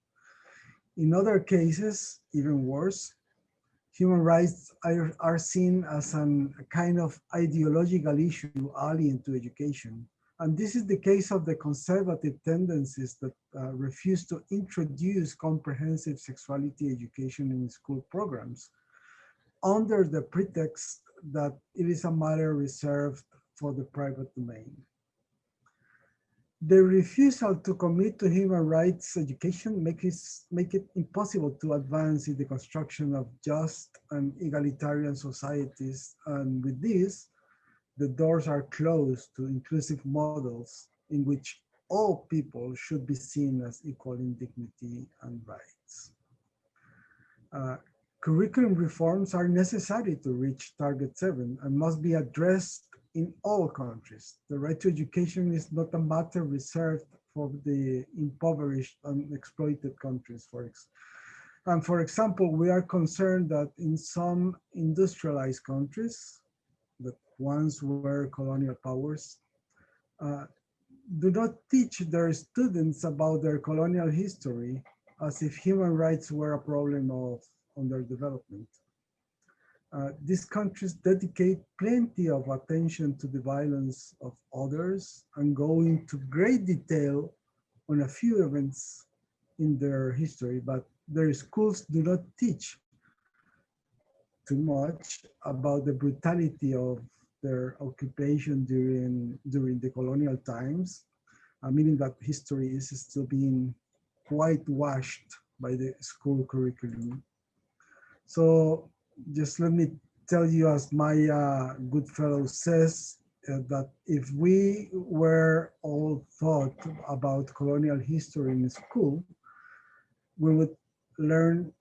In other cases, even worse, human rights are seen as a kind of ideological issue alien to education. And this is the case of the conservative tendencies that refuse to introduce comprehensive sexuality education in school programs under the pretext that it is a matter reserved for the private domain. The refusal to commit to human rights education make it impossible to advance in the construction of just and egalitarian societies. And with this, the doors are closed to inclusive models in which all people should be seen as equal in dignity and rights. Curriculum reforms are necessary to reach Target 7 and must be addressed in all countries. The right to education is not a matter reserved for the impoverished and exploited countries. For example, we are concerned that in some industrialized countries that once were colonial powers, do not teach their students about their colonial history as if human rights were a problem of underdevelopment. These countries dedicate plenty of attention to the violence of others and go into great detail on a few events in their history, but their schools do not teach too much about the brutality of their occupation during the colonial times, meaning that history is still being whitewashed by the school curriculum. So just let me tell you, as my good fellow says, that if we were all taught about colonial history in school, we would learn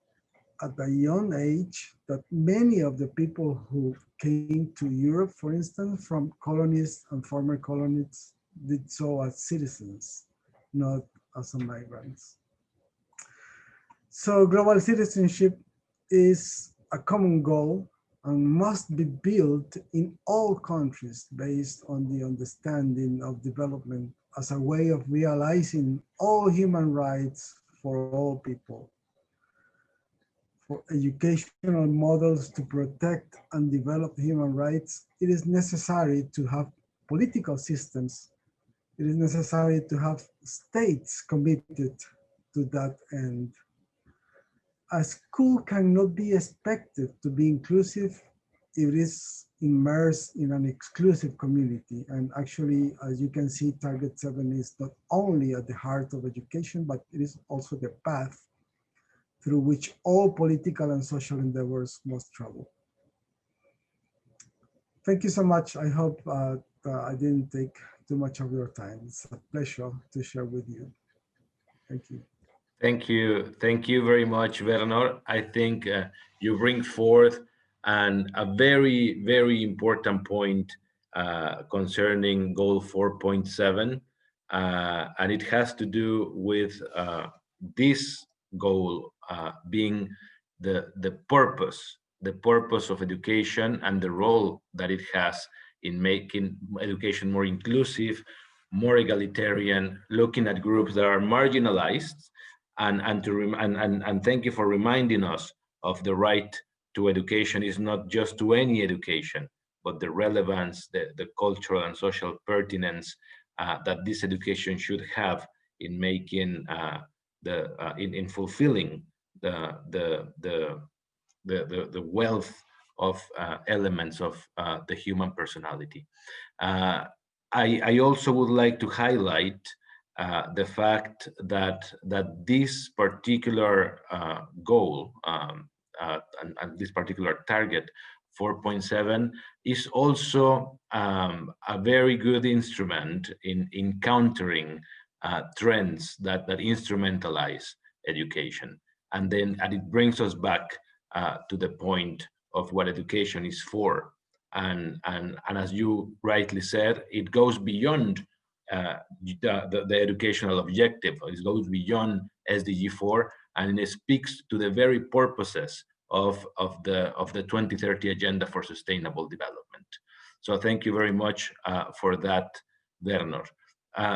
at a young age that many of the people who came to Europe, for instance, from colonies and former colonies, did so as citizens, not as migrants. So global citizenship is a common goal and must be built in all countries based on the understanding of development as a way of realizing all human rights for all people. For educational models to protect and develop human rights, it is necessary to have political systems. It is necessary to have states committed to that end. A school cannot be expected to be inclusive if it is immersed in an exclusive community. And actually, as you can see, Target 7 is not only at the heart of education, but it is also the path through which all political and social endeavors must travel. Thank you so much. I hope I didn't take too much of your time. It's a pleasure to share with you. Thank you. Thank you. Thank you very much, Werner. I think you bring forth a very, very important point concerning goal 4.7. And it has to do with this goal being the purpose of education and the role that it has in making education more inclusive, more egalitarian, looking at groups that are marginalized, and thank you for reminding us of the right to education is not just to any education, but the relevance, the cultural and social pertinence that this education should have in making in fulfilling the wealth of elements of the human personality. I also would like to highlight the fact that this particular goal and this particular target 4.7 is also a very good instrument in countering trends that instrumentalize education. And it brings us back to the point of what education is for. And as you rightly said, it goes beyond the educational objective. It goes beyond SDG 4, and it speaks to the very purposes of the 2030 Agenda for Sustainable Development. So thank you very much for that, Werner.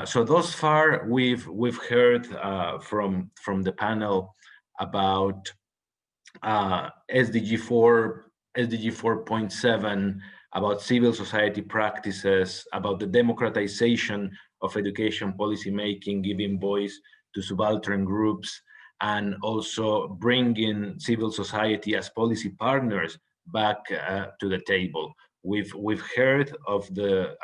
So thus far, we've heard from the panel about SDG 4, SDG 4.7, about civil society practices, about the democratization of education policy making, giving voice to subaltern groups, and also bringing civil society as policy partners back to the table. We've heard of the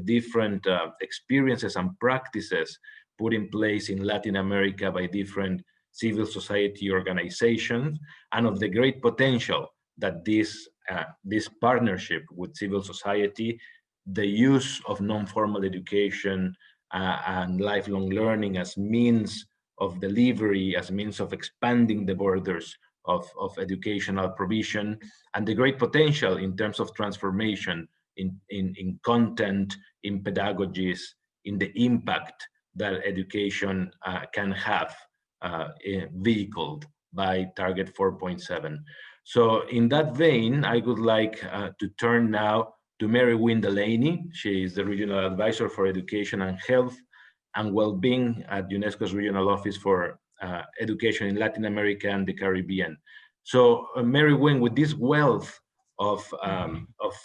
different experiences and practices put in place in Latin America by different civil society organizations, and of the great potential that this partnership with civil society, the use of non-formal education and lifelong learning as means of delivery, as means of expanding the borders of educational provision, and the great potential in terms of transformation in content, in pedagogies, in the impact that education can have vehicled by Target 4.7. So in that vein, I would like to turn now to Mary Wynne Delaney. She is the Regional Advisor for Education and Health and Wellbeing at UNESCO's Regional Office for Education in Latin America and the Caribbean. So Mary Wynne, with this wealth of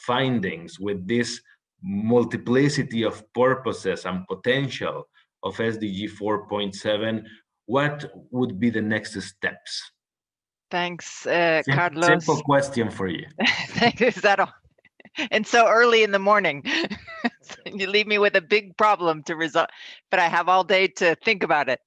findings, with this multiplicity of purposes and potential of SDG 4.7, what would be the next steps? Thanks, Carlos. Simple question for you. Is that all? And so early in the morning, you leave me with a big problem to resolve, but I have all day to think about it.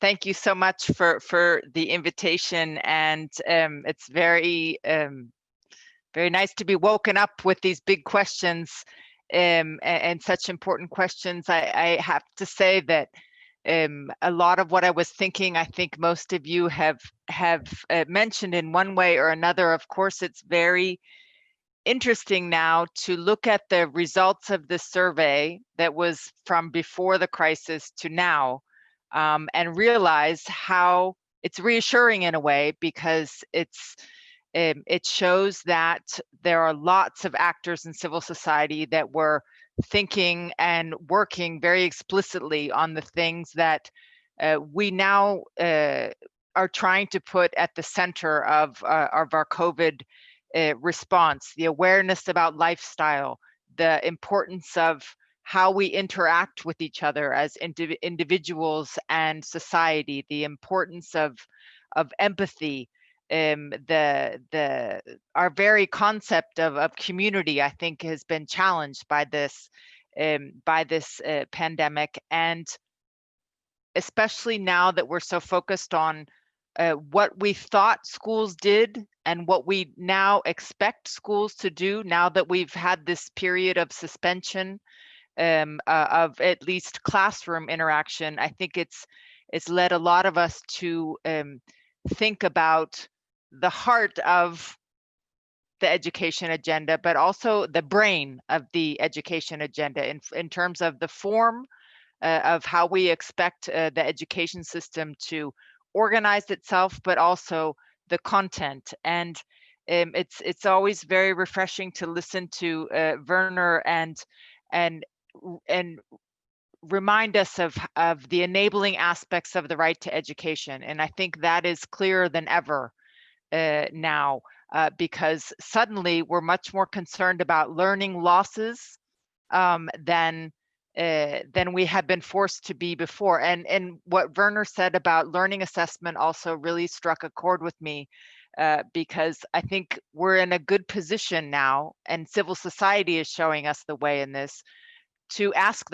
Thank you so much for the invitation, and it's very very nice to be woken up with these big questions and such important questions. I have to say that a lot of what I was thinking, I think most of you have mentioned in one way or another. Of course, it's very interesting now to look at the results of the survey that was from before the crisis to now, and realize how it's reassuring in a way, because it shows that there are lots of actors in civil society that were thinking and working very explicitly on the things that we now are trying to put at the center of our COVID response: the awareness about lifestyle, the importance of how we interact with each other as individuals and society, the importance of empathy, our very concept of community, I think, has been challenged by this pandemic, and especially now that we're so focused on what we thought schools did and what we now expect schools to do, now that we've had this period of suspension of at least classroom interaction. I think it's led a lot of us to think about the heart of the education agenda, but also the brain of the education agenda in terms of the form of how we expect the education system to organize itself, but also the content. And it's always very refreshing to listen to Werner and remind us of the enabling aspects of the right to education. And I think that is clearer than ever now, because suddenly we're much more concerned about learning losses than than we had been forced to be before. And what Werner said about learning assessment also really struck a chord with me, because I think we're in a good position now, and civil society is showing us the way in this, to ask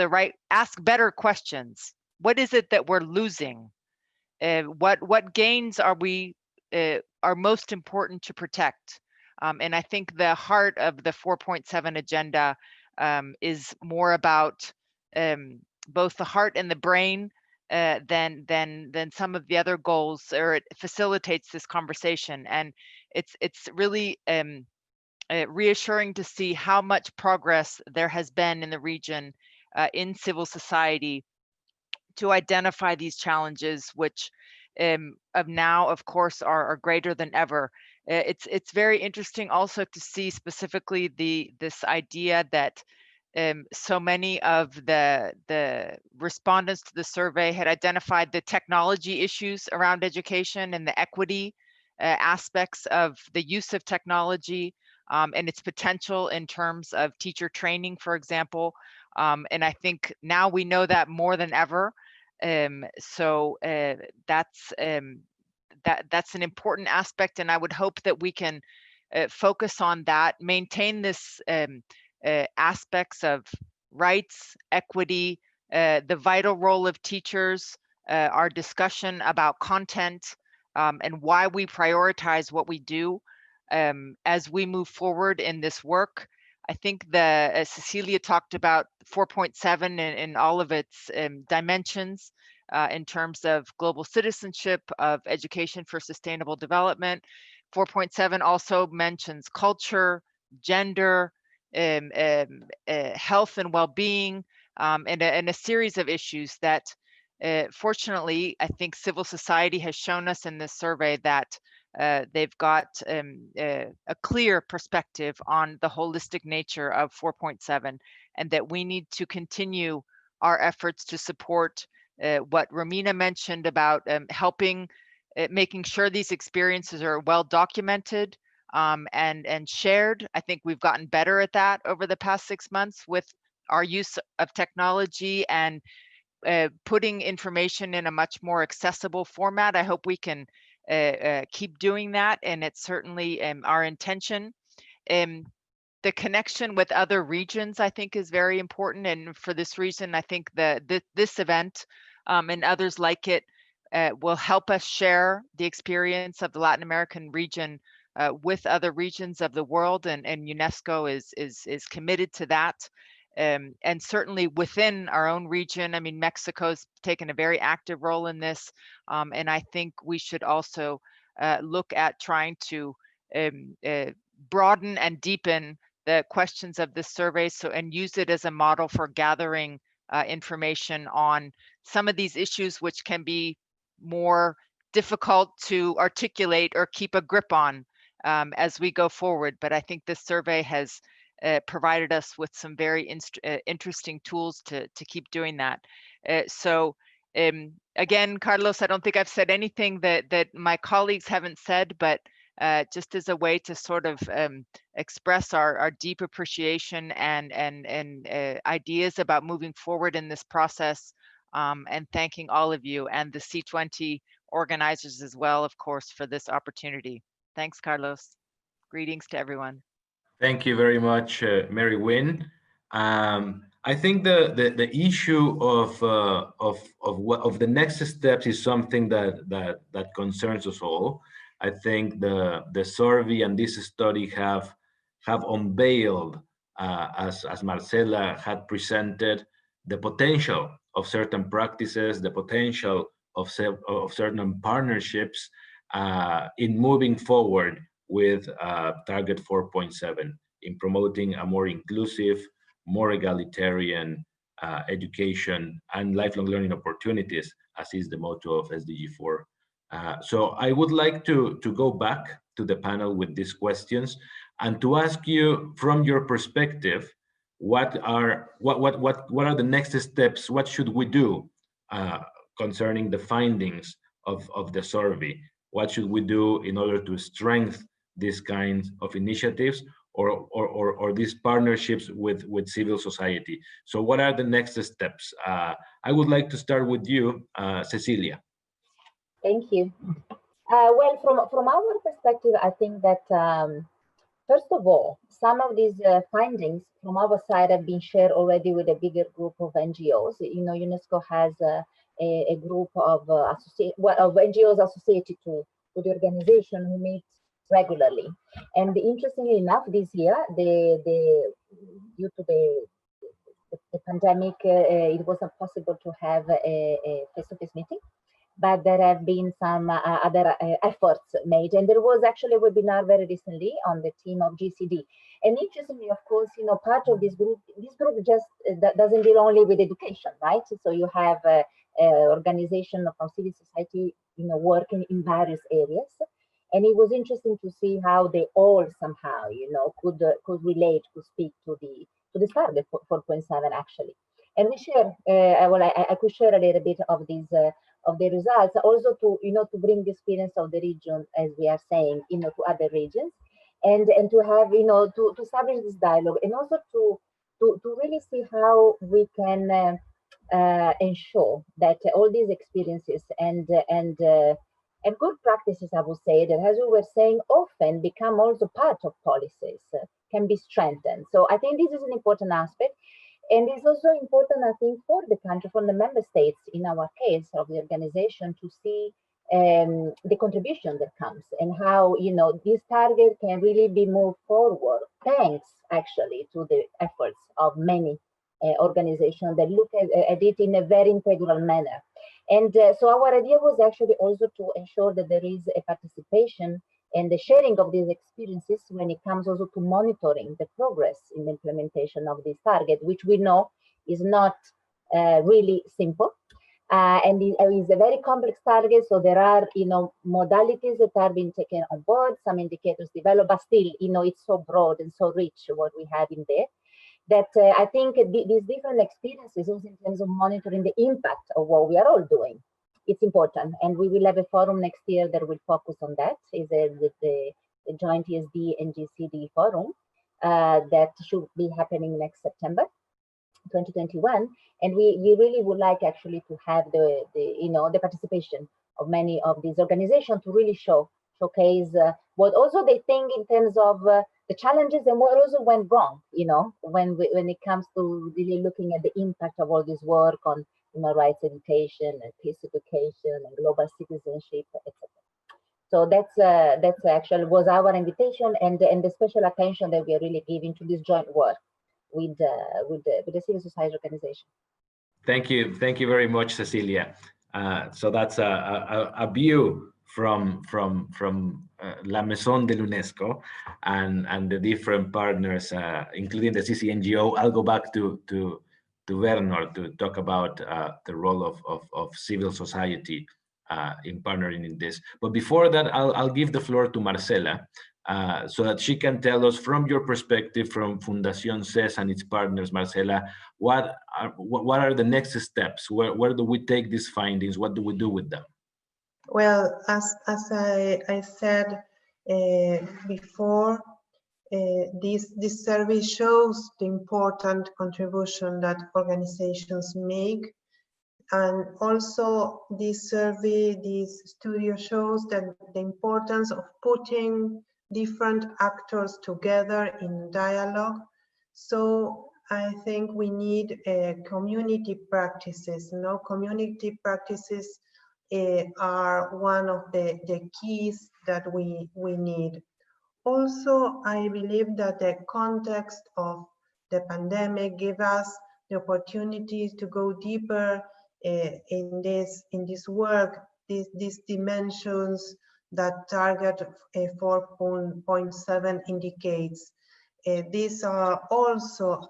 better questions. What is it that we're losing? What gains are are most important to protect? And I think the heart of the 4.7 agenda is more about both the heart and the brain than some of the other goals, or it facilitates this conversation. And it's really reassuring to see how much progress there has been in the region in civil society to identify these challenges, which of now, of course, are greater than ever. It's very interesting also to see specifically this idea that so many of the respondents to the survey had identified the technology issues around education and the equity aspects of the use of technology and its potential in terms of teacher training, for example. And I think now we know that more than ever. So that's an important aspect, and I would hope that we can focus on that, maintain this aspects of rights, equity, the vital role of teachers, our discussion about content, and why we prioritize what we do as we move forward in this work. I think Cecilia talked about 4.7 in all of its dimensions in terms of global citizenship, of education for sustainable development. 4.7 also mentions culture, gender, health and well-being, and a series of issues that fortunately, I think civil society has shown us in this survey that they've got a clear perspective on the holistic nature of 4.7, and that we need to continue our efforts to support what Romina mentioned about helping, making sure these experiences are well documented and shared. I think we've gotten better at that over the past 6 months with our use of technology and putting information in a much more accessible format. I hope we can keep doing that, and it's certainly our intention. The connection with other regions, I think, is very important, and for this reason, I think this event and others like it will help us share the experience of the Latin American region with other regions of the world, and UNESCO is committed to that. And certainly within our own region, I mean, Mexico's taken a very active role in this, and I think we should also look at trying to broaden and deepen the questions of this survey, and use it as a model for gathering information on some of these issues which can be more difficult to articulate or keep a grip on as we go forward. But I think this survey has provided us with some very interesting tools to keep doing that. So again, Carlos, I don't think I've said anything that my colleagues haven't said, but just as a way to sort of express our deep appreciation and ideas about moving forward in this process, and thanking all of you and the C20 organizers as well, of course, for this opportunity. Thanks, Carlos. Greetings to everyone. Thank you very much, Mary Wynn. I think the issue of the next steps is something that concerns us all. I think the survey and this study have unveiled, as Marcela had presented, the potential of certain practices, the potential of certain partnerships in moving forward with Target 4.7 in promoting a more inclusive, more egalitarian education and lifelong learning opportunities, as is the motto of SDG 4. So I would like to go back to the panel with these questions and to ask you, from your perspective, what are the next steps? What should we do concerning the findings of the survey? What should we do in order to strengthen these kinds of initiatives, or these partnerships with civil society. So what are the next steps? I would like to start with you, Cecilia. Thank you. Well, from our perspective, I think that first of all, some of these findings from our side have been shared already with a bigger group of NGOs. You know, UNESCO has a group of of NGOs associated to the organization who meet regularly. And interestingly enough, this year, due to the pandemic, it wasn't possible to have a face-to-face meeting, but there have been some other efforts made. And there was actually a webinar very recently on the theme of GCD. And interestingly, of course, you know, part of this group just doesn't deal only with education, right? So you have organization from civil society, you know, working in various areas. And it was interesting to see how they all somehow, you know, could relate, could speak to the target 4.7 actually. And we share, well, I could share a little bit of these of the results, also to, you know, to bring the experience of the region, as we are saying, you know, to other regions, and to have, you know, to establish this dialogue, and also to really see how we can ensure that all these experiences and good practices, I would say, that, as we were saying, often become also part of policies, can be strengthened. So I think this is an important aspect. And it's also important, I think, for the country, for the member states, in our case of the organization, to see the contribution that comes and how, you know, this target can really be moved forward, thanks actually to the efforts of many organizations that look at it in a very integral manner. And so our idea was actually also to ensure that there is a participation and the sharing of these experiences when it comes also to monitoring the progress in the implementation of this target, which we know is not really simple. And it is a very complex target, so there are, you know, modalities that are being taken on board, some indicators developed, but still, you know, it's so broad and so rich what we have in there, that I think these different experiences, also in terms of monitoring the impact of what we are all doing, it's important. And we will have a forum next year that will focus on that, is with the joint ESD and GCD forum that should be happening next September 2021. And we really would like actually to have the you know, the participation of many of these organizations to really showcase what also they think in terms of the challenges and what also went wrong, you know, when it comes to really looking at the impact of all this work on human rights education and peace education and global citizenship, etc. So that's actually was our invitation, and the special attention that we are really giving to this joint work with the civil society organization. Thank you very much, Cecilia. So that's a view from La Maison de l'UNESCO and the different partners, including the CCNGO. I'll go back to Werner to talk about the role of civil society in partnering in this. But before that, I'll give the floor to Marcela so that she can tell us, from your perspective, from Fundación CES and its partners, Marcela, what are the next steps? Where do we take these findings? What do we do with them? Well, as I said before, this survey shows the important contribution that organizations make. And also this survey, this studio shows that the importance of putting different actors together in dialogue. So I think we need community practices. You know, community practices are one of the keys that we need. Also, I believe that the context of the pandemic gave us the opportunity to go deeper in this work, these dimensions that target 4.7 indicates. These are also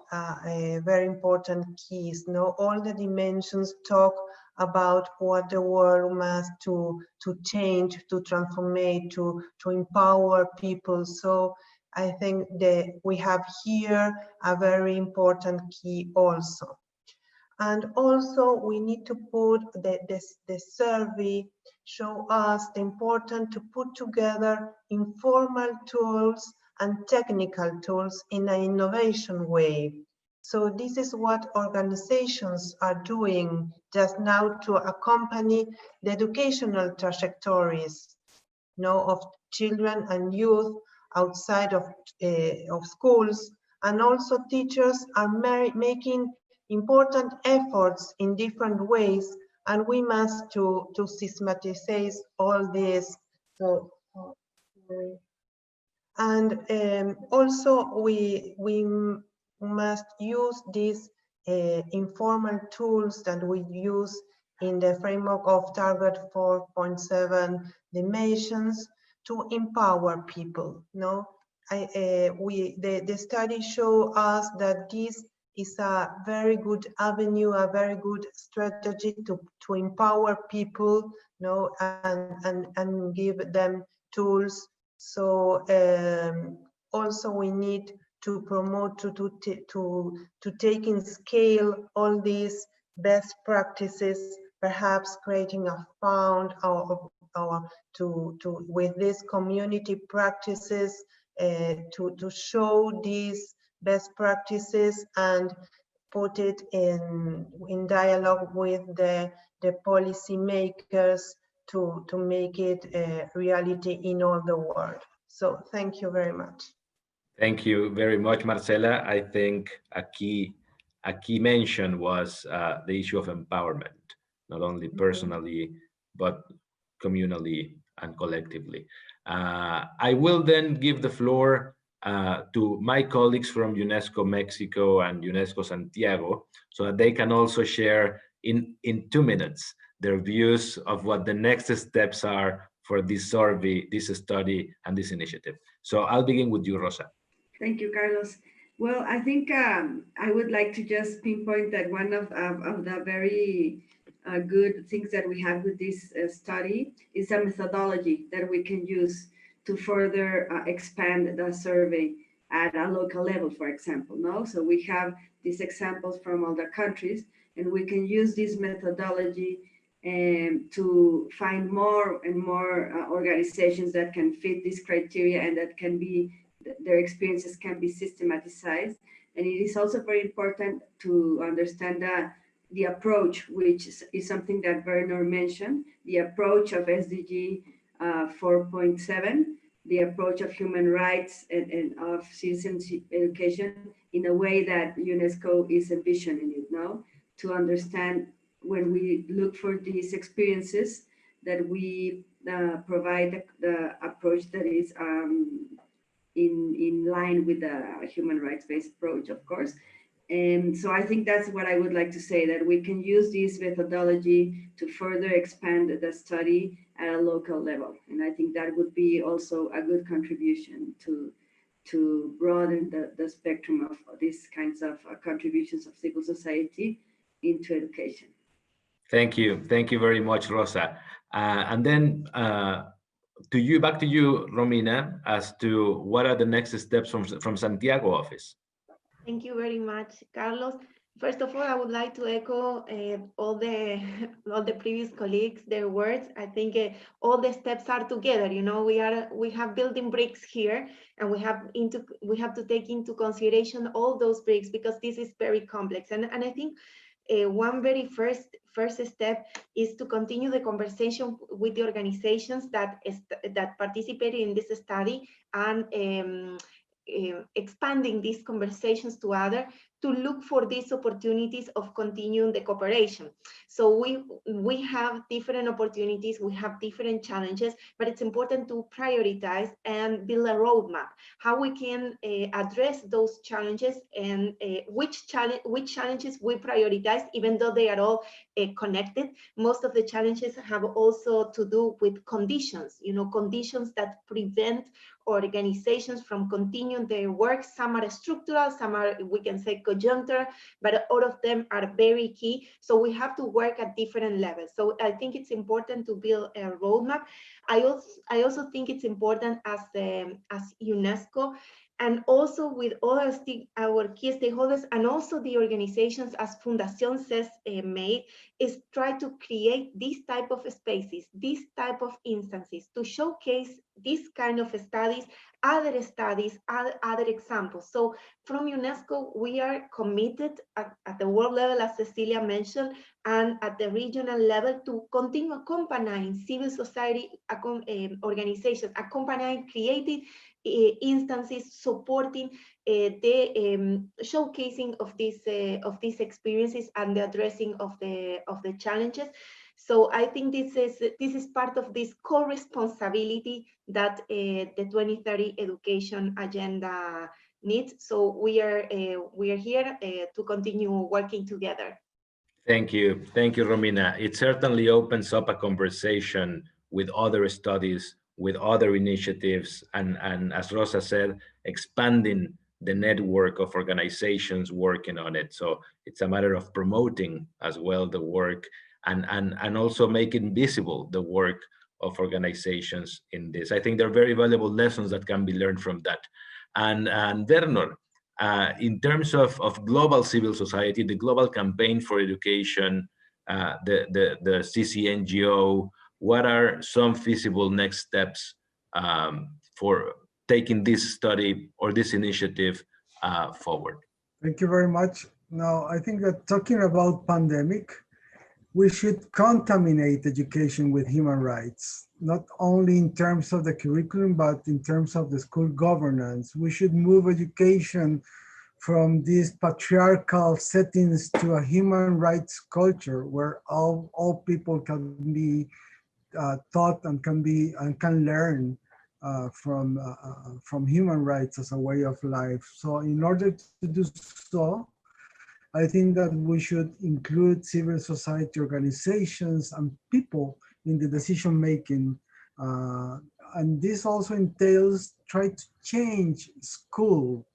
very important keys. You know, all the dimensions talk about what the world must to change, to transform, to empower people. So I think that we have here a very important key also. And also we need to put the survey show us the importance to put together informal tools and technical tools in an innovation way. So this is what organizations are doing just now to accompany the educational trajectories, of children and youth outside of schools, and also teachers are making important efforts in different ways, and we must to systematize all this. So, and also we must use these informal tools that we use in the framework of Target 4.7 dimensions to empower people. The study show us that this is a very good avenue, a very good strategy to empower people, and give them tools. So also we need to promote to take in scale all these best practices, perhaps creating a fund or with these community practices to show these best practices and put it in dialogue with the policy makers to make it a reality in all the world. So thank you very much. Thank you very much, Marcela. I think a key mention was the issue of empowerment, not only personally, but communally and collectively. I will then give the floor to my colleagues from UNESCO Mexico and UNESCO Santiago, so that they can also share in 2 minutes their views of what the next steps are for this survey, this study, and this initiative. So I'll begin with you, Rosa. Thank you, Carlos. Well, I think I would like to just pinpoint that one of the very good things that we have with this study is a methodology that we can use to further expand the survey at a local level, for example. No, so we have these examples from other countries, and we can use this methodology to find more and more organizations that can fit this criteria and that can be their experiences can be systematized. And it is also very important to understand that the approach, which is something that Werner mentioned, the approach of SDG 4.7, the approach of human rights and of citizenship education in a way that UNESCO is envisioning it now, to understand when we look for these experiences that we provide the approach that is in line with the human rights-based approach, of course. And so I think that's what I would like to say, that we can use this methodology to further expand the study at a local level. And I think that would be also a good contribution to broaden the spectrum of these kinds of contributions of civil society into education. Thank you. Thank you very much, Rosa. And then back to you, Romina, as to what are the next steps from Santiago office. Thank you very much, Carlos. First of all, I would like to echo all the previous colleagues, their words. I think all the steps are together. We have building bricks here, and we have to take into consideration all those bricks because this is very complex. And I think one very first step is to continue the conversation with the organizations that participated in this study and expanding these conversations to others to look for these opportunities of continuing the cooperation. So we have different opportunities, we have different challenges, but it's important to prioritize and build a roadmap, how we can address those challenges and which challenges we prioritize, even though they are all connected. Most of the challenges have also to do with conditions, conditions that prevent organizations from continuing their work. Some are structural, some are, we can say, conjuncture, but all of them are very key. So we have to work at different levels. So I think it's important to build a roadmap. I also think it's important as UNESCO, and also with all our key stakeholders, and also the organizations, as Fundación says, made, is try to create these type of spaces, these type of instances to showcase this kind of studies, other examples. So from UNESCO, we are committed at the world level, as Cecilia mentioned, and at the regional level to continue accompanying civil society organizations, accompanying creative instances, supporting the showcasing of these experiences and the addressing of the challenges. So I think this is part of this co-responsibility that the 2030 education agenda needs. So we are here to continue working together. Thank you, Romina. It certainly opens up a conversation with other studies, with other initiatives, and as Rosa said, expanding the network of organizations working on it. So it's a matter of promoting as well the work and also making visible the work of organizations in this. I think there are very valuable lessons that can be learned from that. And Werner, in terms of global civil society, the Global Campaign for Education, the CCNGO, what are some feasible next steps for taking this study or this initiative forward? Thank you very much. Now, I think that talking about pandemic, we should contaminate education with human rights, not only in terms of the curriculum, but in terms of the school governance. We should move education from these patriarchal settings to a human rights culture where all people can be taught and can learn from human rights as a way of life. So in order to do so, I think that we should include civil society organizations and people in the decision making. And this also entails try to change school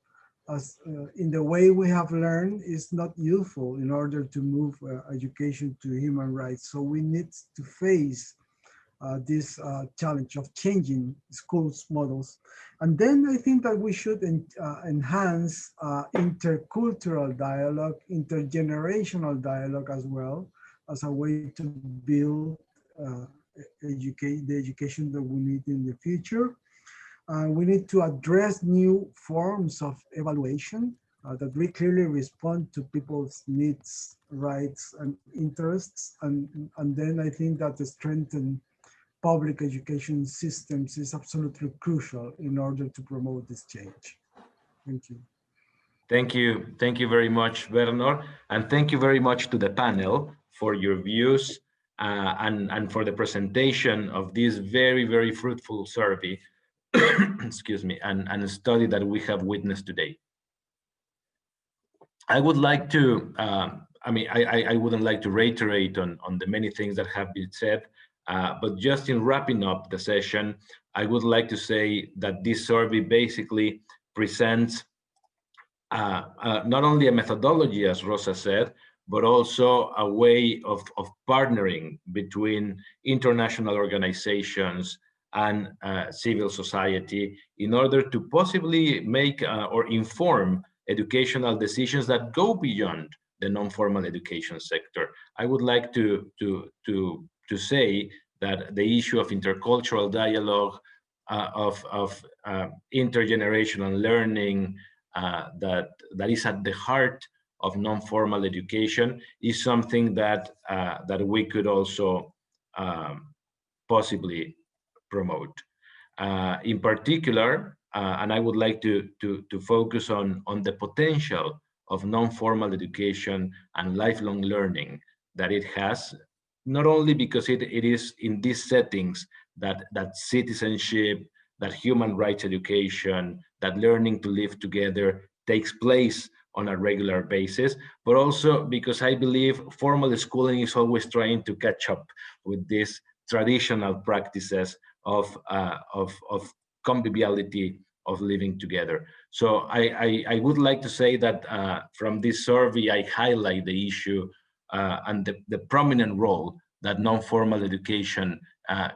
as in the way we have learned is not useful in order to move education to human rights. So we need to face this challenge of changing schools models. And then I think that we should enhance intercultural dialogue, intergenerational dialogue as well, as a way to build the education that we need in the future. We need to address new forms of evaluation that we clearly respond to people's needs, rights, and interests. And then I think that the strengthen public education systems is absolutely crucial in order to promote this change. Thank you. Thank you very much, Werner, and thank you very much to the panel for your views and for the presentation of this very, very fruitful survey, excuse me, and a study that we have witnessed today. I would like to, I wouldn't like to reiterate on the many things that have been said, but just in wrapping up the session, I would like to say that this survey basically presents not only a methodology, as Rosa said, but also a way of partnering between international organizations and civil society in order to possibly make or inform educational decisions that go beyond the non-formal education sector. I would like to say that the issue of intercultural dialogue, of intergenerational learning, that is at the heart of non-formal education is something that we could also possibly promote. In particular, and I would like to focus on the potential of non-formal education and lifelong learning that it has, not only because it is in these settings that citizenship, that human rights education, that learning to live together takes place on a regular basis, but also because I believe formal schooling is always trying to catch up with these traditional practices of conviviality, of living together. So I would like to say that from this survey, I highlight the issue and the prominent role that non-formal education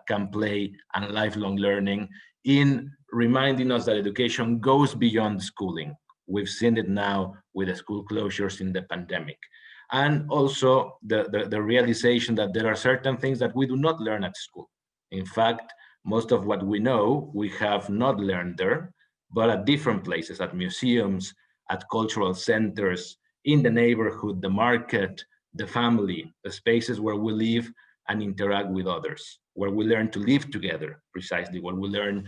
can play and lifelong learning in reminding us that education goes beyond schooling. We've seen it now with the school closures in the pandemic. And also the realization that there are certain things that we do not learn at school. In fact, Most of what we know, we have not learned there, but at different places, at museums, at cultural centers, in the neighborhood, the market, the family, the spaces where we live and interact with others, where we learn to live together, precisely, where we learn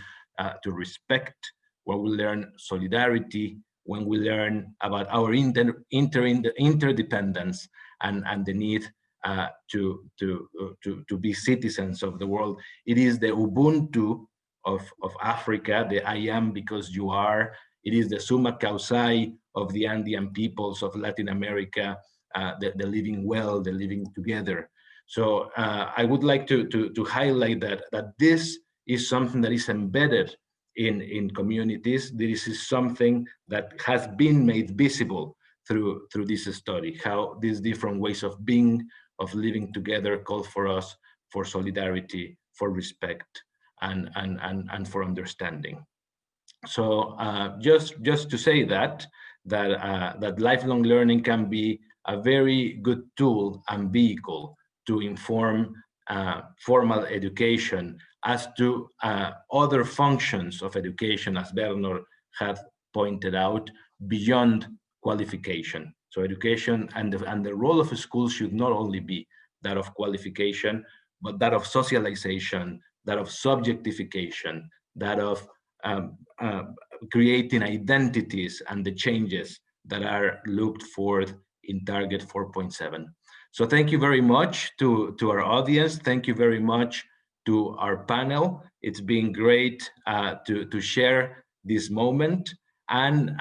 to respect, where we learn solidarity, when we learn about our interdependence and the need to be citizens of the world. It is the Ubuntu of Africa, the I am because you are. It is the summa causae of the Andean peoples of Latin America, the living well, the living together. So I would like to highlight that this is something that is embedded in communities. This is something that has been made visible through this study, how these different ways of being, of living together call for us for solidarity, for respect, and for understanding. So just to say that lifelong learning can be a very good tool and vehicle to inform formal education as to other functions of education, as Bernard had pointed out, beyond qualification. So education and the role of a school should not only be that of qualification, but that of socialization, that of subjectification, that of creating identities and the changes that are looked for in Target 4.7. So thank you very much to our audience. Thank you very much to our panel. It's been great to share this moment, and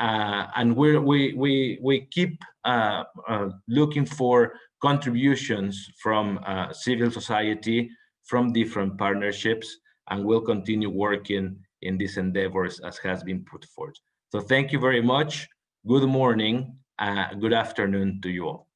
we keep looking for contributions from civil society, from different partnerships, and we'll continue working in these endeavors as has been put forth. So thank you very much. Good morning, good afternoon to you all.